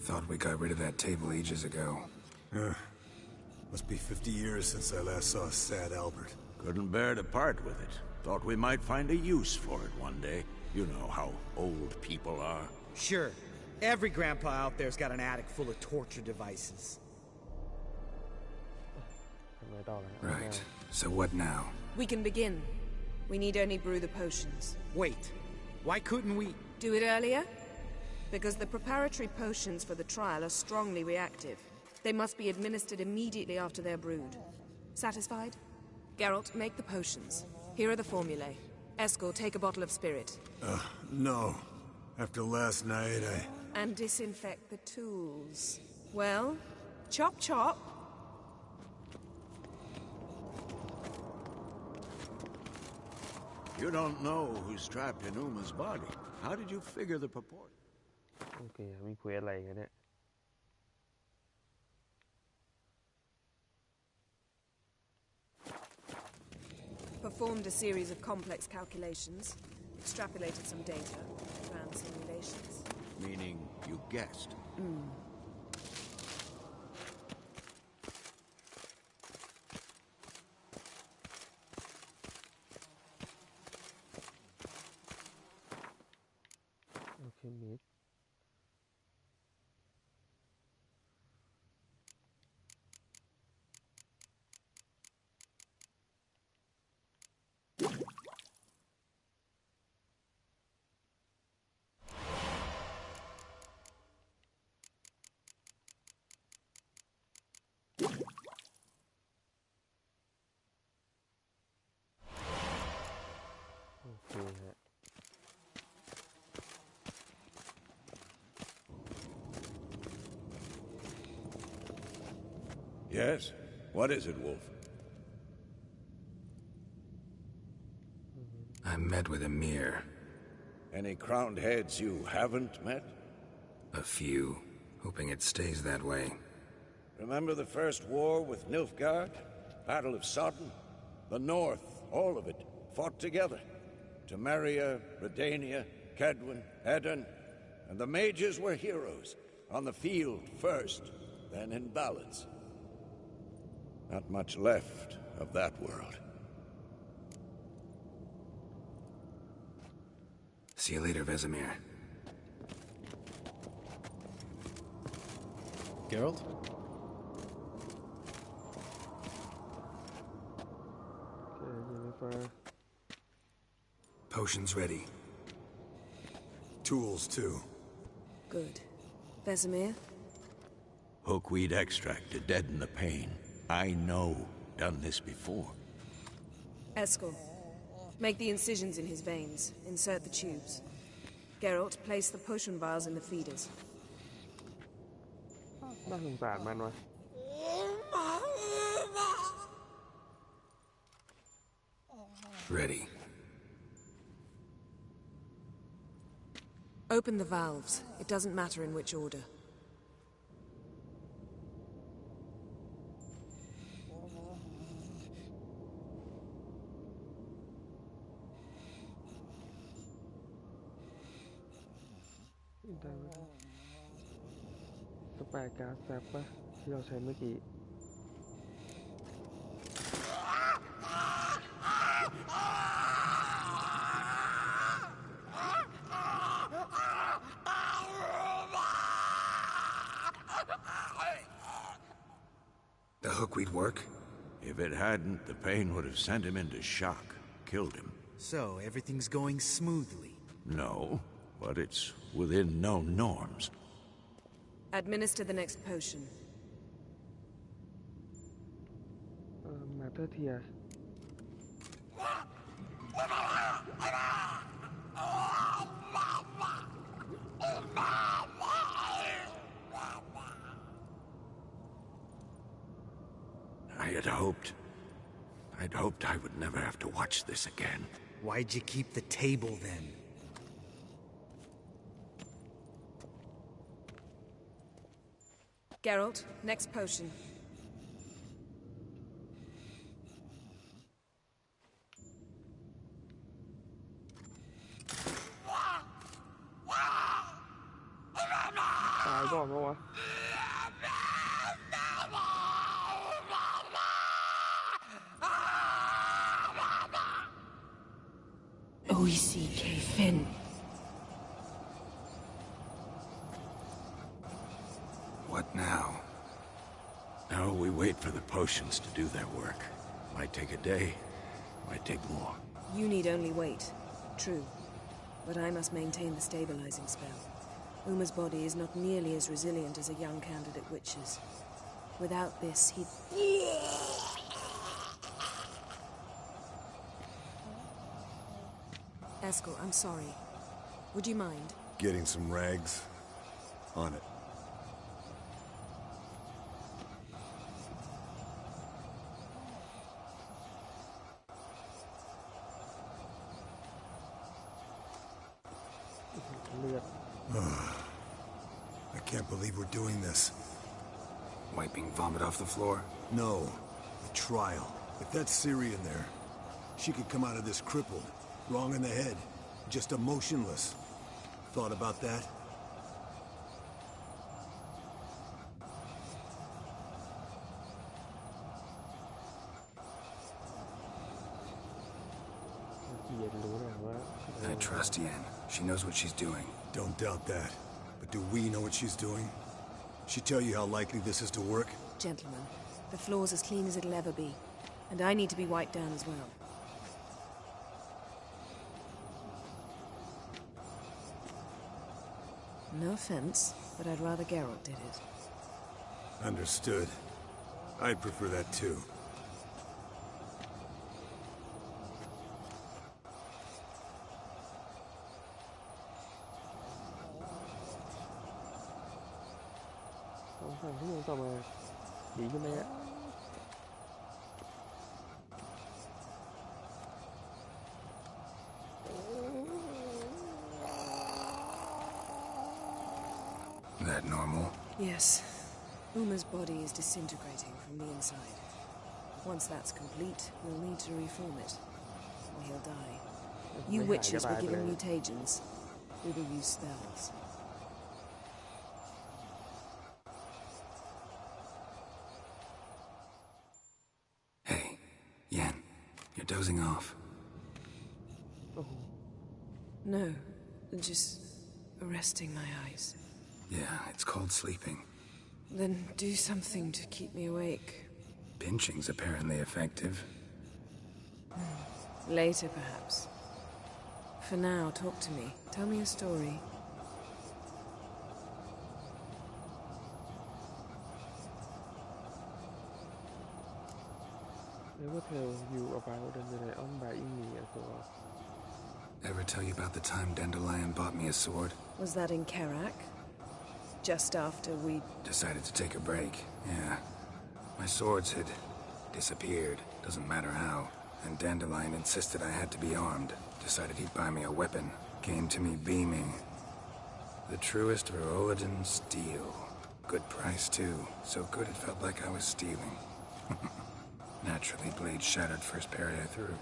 Thought we got rid of that table ages ago. Must be 50 years since I last saw sad Albert. Couldn't bear to part with it. Thought we might find a use for it one day. You know how old people are. Sure. Every grandpa out there's got an attic full of torture devices. Right. So what now? We can begin. We need only brew the potions. Wait. Why couldn't we... Do it earlier? Because the preparatory potions for the trial are strongly reactive. They must be administered immediately after they're brewed. Satisfied? Geralt, make the potions. Here are the formulae. Eskel, take a bottle of spirit. No. After last night, And disinfect the tools. Well, chop chop. You don't know who's trapped in Uma's body. How did you figure the purport? โอเคมีเควสอะไรกันเนี่ย Performed a series of complex calculations, extrapolated some data, ran simulations. Meaning you guessed. Alchemist. Yes? What is it, Wolf? I met with Emir. Any crowned heads you haven't met? A few. Hoping it stays that way. Remember the first war with Nilfgaard? Battle of Sodden? The North, all of it, fought together. Temeria, Redania, Kedwin, Edirn, and the mages were heroes. On the field first, then in ballads. Not much left of that world. See you later, Vesemir. Geralt? Potions ready. Tools, too. Good. Vesemir? Hookweed extract to deaden the pain. I know. Done this before. Eskel, make the incisions in his veins. Insert the tubes. Geralt, place the potion vials in the feeders. น่าสงสารมันวะ Ready. Open the valves. It doesn't matter in which order. Spare gas trap ปะที่เราใช้เมื่อกี้ The hookweed work? If it hadn't, the pain would have sent him into shock, killed him. So, everything's going smoothly. No, but it's within known norms. Administer the next potion. Matter Tear. I'd hoped I would never have to watch this again. Why'd you keep the table then? Geralt, next potion. O-E-C-K Finn. What now? Now we wait for the potions to do their work. Might take a day, might take more. You need only wait. True. But I must maintain the stabilizing spell. Uma's body is not nearly as resilient as a young candidate witch's. Without this, he'd... Eskel, I'm sorry. Would you mind? Getting some rags? On it. I can't believe we're doing this. Wiping vomit off the floor? No. The trial. If that's Ciri in there, she could come out of this crippled, wrong in the head, just emotionless. Thought about that? I trust Yen. She knows what she's doing. Don't doubt that. But do we know what she's doing? She tell you how likely this is to work? Gentlemen, the floor's as clean as it'll ever be. And I need to be wiped down as well. No offense, but I'd rather Geralt did it. Understood. I'd prefer that too. That normal? Yes. Uma's body is disintegrating from the inside. Once that's complete, we'll need to reform it, or he'll die. You witches were given mutagens. We will use spells. Hey, Yen, you're dozing off. No, just resting my eyes. Yeah, it's called sleeping. Then do something to keep me awake. Pinching's apparently effective. Later, perhaps. For now, talk to me. Tell me a story. Never tell you about Dandelion buying me a sword. Ever tell you about the time Dandelion bought me a sword? Was that in Karak? Just after we... Decided to take a break, yeah. My swords had disappeared, doesn't matter how. And Dandelion insisted I had to be armed. Decided he'd buy me a weapon. Came to me beaming. The truest Verolidan steel. Good price, too. So good it felt like I was stealing. Naturally, blade shattered first parry I threw.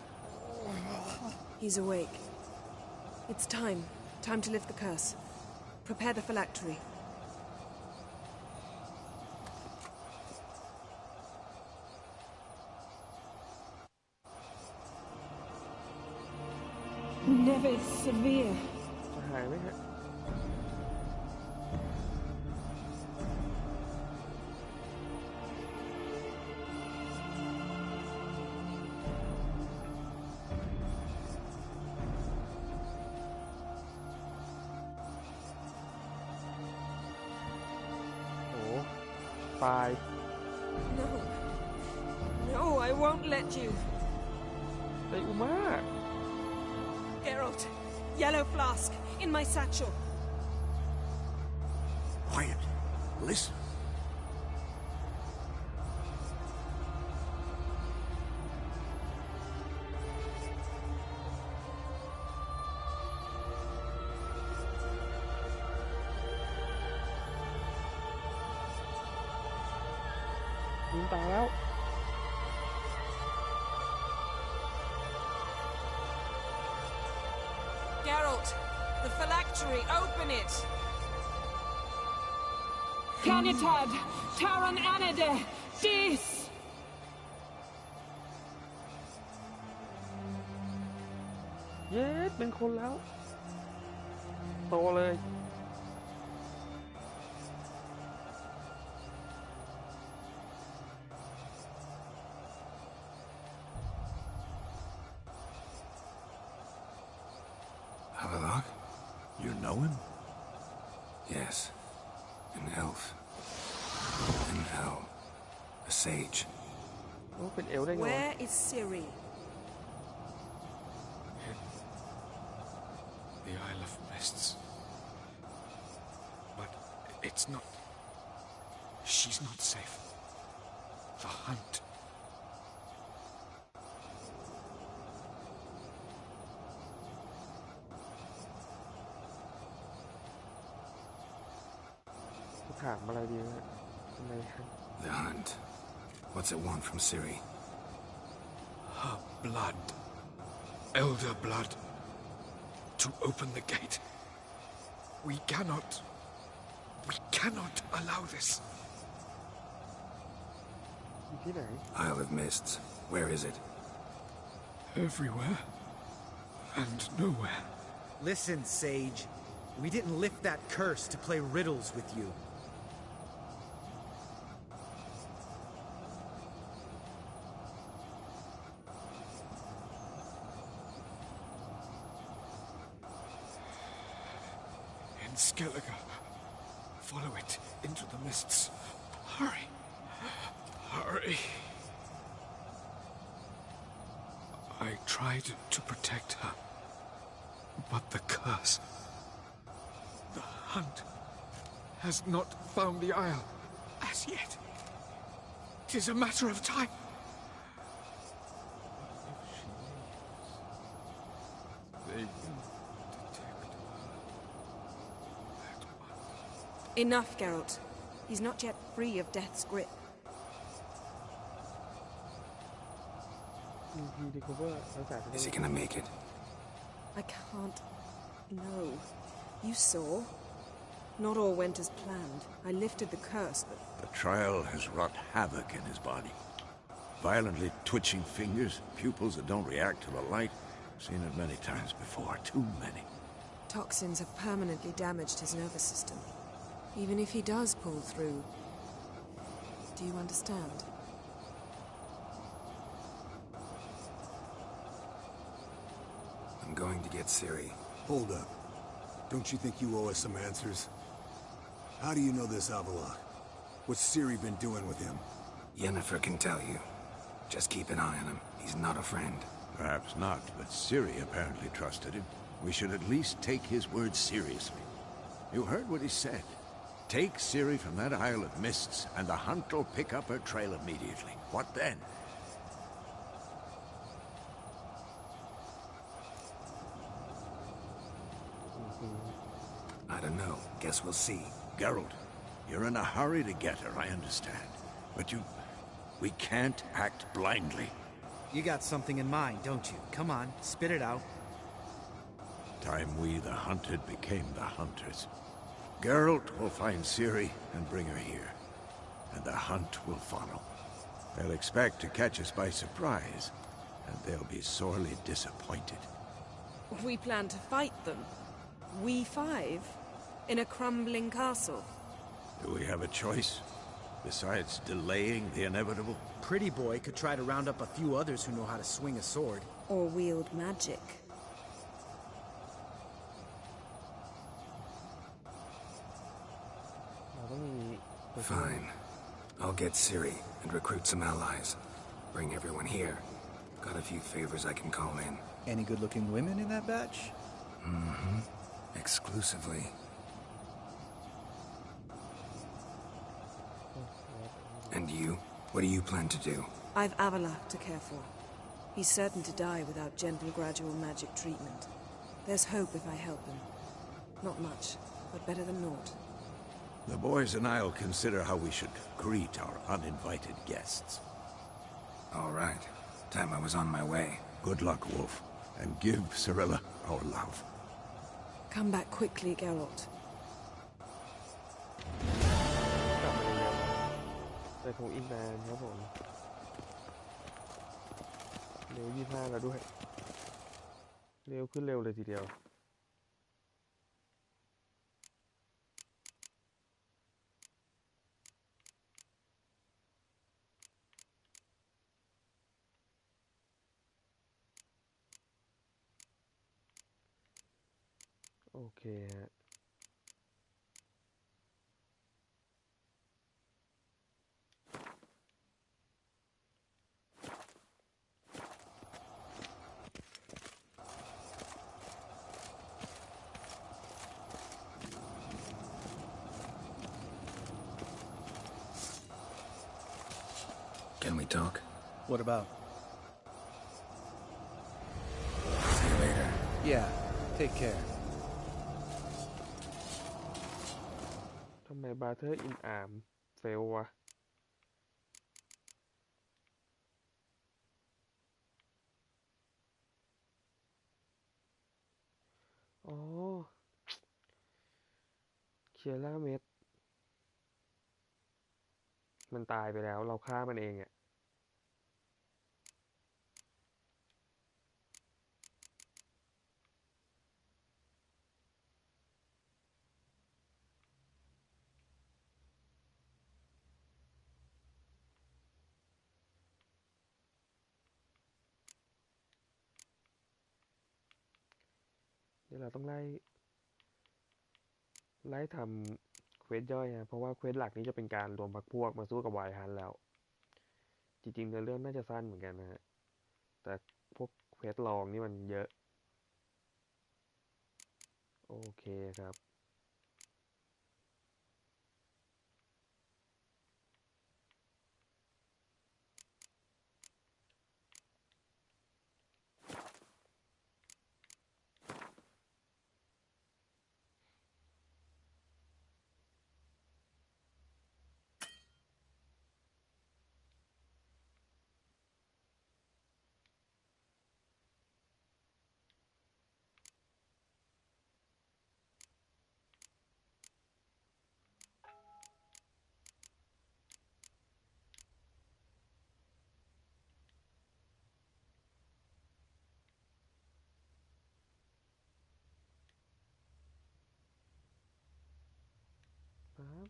He's awake. It's time. Time to lift the curse. Prepare the phylactery. Never severe. Bye. No. No, I won't let you. Hey, Uma. Geralt, yellow flask, in my satchel. Quiet. Listen. ตายแล้ว Geralt, the phylactery, open it! Canitad, Taran Anade, Dis! เย้เป็นคนแล้วโตเลย Havelock? You know him? Yes. An elf. An elf. A sage. โอ้เป็นเอลได้ไง Where is Ciri? The Isle of Mists. But it's not... She's not safe. The hunt. The hunt. What's it want from Ciri? Her blood. Elder blood. To open the gate. We cannot allow this. Isle of Mists. Where is it? Everywhere. And nowhere. Listen, Sage. We didn't lift that curse to play riddles with you. Skellige. Follow it into the mists. Hurry. Hurry. I tried to protect her. But the curse... The hunt has not found the Isle as yet. 'Tis a matter of time. They will detect her. Enough, Geralt. He's not yet free of death's grip. Is he gonna make it? I can't... No. You saw. Not all went as planned. I lifted the curse, but... The trial has wrought havoc in his body. Violently twitching fingers, pupils that don't react to the light. Seen it many times before. Too many. Toxins have permanently damaged his nervous system. Even if he does pull through... Do you understand? I'm going to get Ciri. Hold up. Don't you think you owe us some answers? How do you know this Havelock? What's Ciri been doing with him? Yennefer can tell you. Just keep an eye on him. He's not a friend. Perhaps not, but Ciri apparently trusted him. We should at least take his words seriously. You heard what he said. Take Ciri from that Isle of Mists, and the hunt will pick up her trail immediately. What then? I don't know. Guess we'll see. Geralt, you're in a hurry to get her, I understand. But we can't act blindly. You got something in mind, don't you? Come on, spit it out. Time we, the hunted, became the hunters. Geralt will find Ciri and bring her here. And the hunt will follow. They'll expect to catch us by surprise, and they'll be sorely disappointed. We plan to fight them. We five? In a crumbling castle? Do we have a choice? Besides delaying the inevitable? Pretty Boy could try to round up a few others who know how to swing a sword. Or wield magic. Fine. I'll get Ciri and recruit some allies. Bring everyone here. Got a few favors I can call in. Any good-looking women in that batch? Mm-hmm. Exclusively. And you? What do you plan to do? I've Avallac'h to care for. He's certain to die without gentle, gradual magic treatment. There's hope if I help him. Not much, but better than naught. The boys and I'll consider how we should greet our uninvited guests. All right. Time I was on my way. Good luck, Wolf. And give Cirilla our love. Come back quickly, Geralt. กลับมาเร็วๆแต่คงอีกนานครับผมเร็ว25แล้วด้วยเร็วขึ้นเร็วเลยทีเดียวโอเคฮะCan we talk? What about? See you later. Yeah, take care. ทำไมบาร์เทอร์อินอาร์มเฟลวะอ๋อเคียร่าเมดมันตายไปแล้วเราฆ่ามันเองอ่ะเดี๋ยวเราต้องไล่ทำเควสย่อยนะเพราะว่าเควสหลักนี้จะเป็นการรวมพรรคพวกมาสู้กับไวท์ฮันต์แล้วจริงๆเนื้อเรื่องน่าจะสั้นเหมือนกันนะฮะแต่พวกเควสลองนี่มันเยอะโอเคครับครับ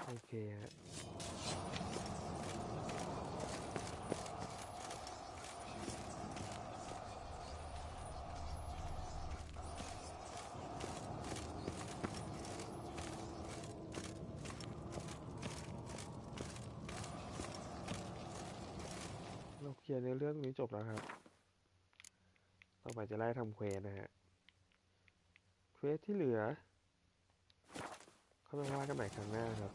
โอเคฮะเราเคลียร์ในเรื่องนี้จบแล้วครับต่อไปจะไล่ทำเควสนะฮะเควสที่เหลือเข้ามาว่ากันใหม่ครั้งหน้าครับ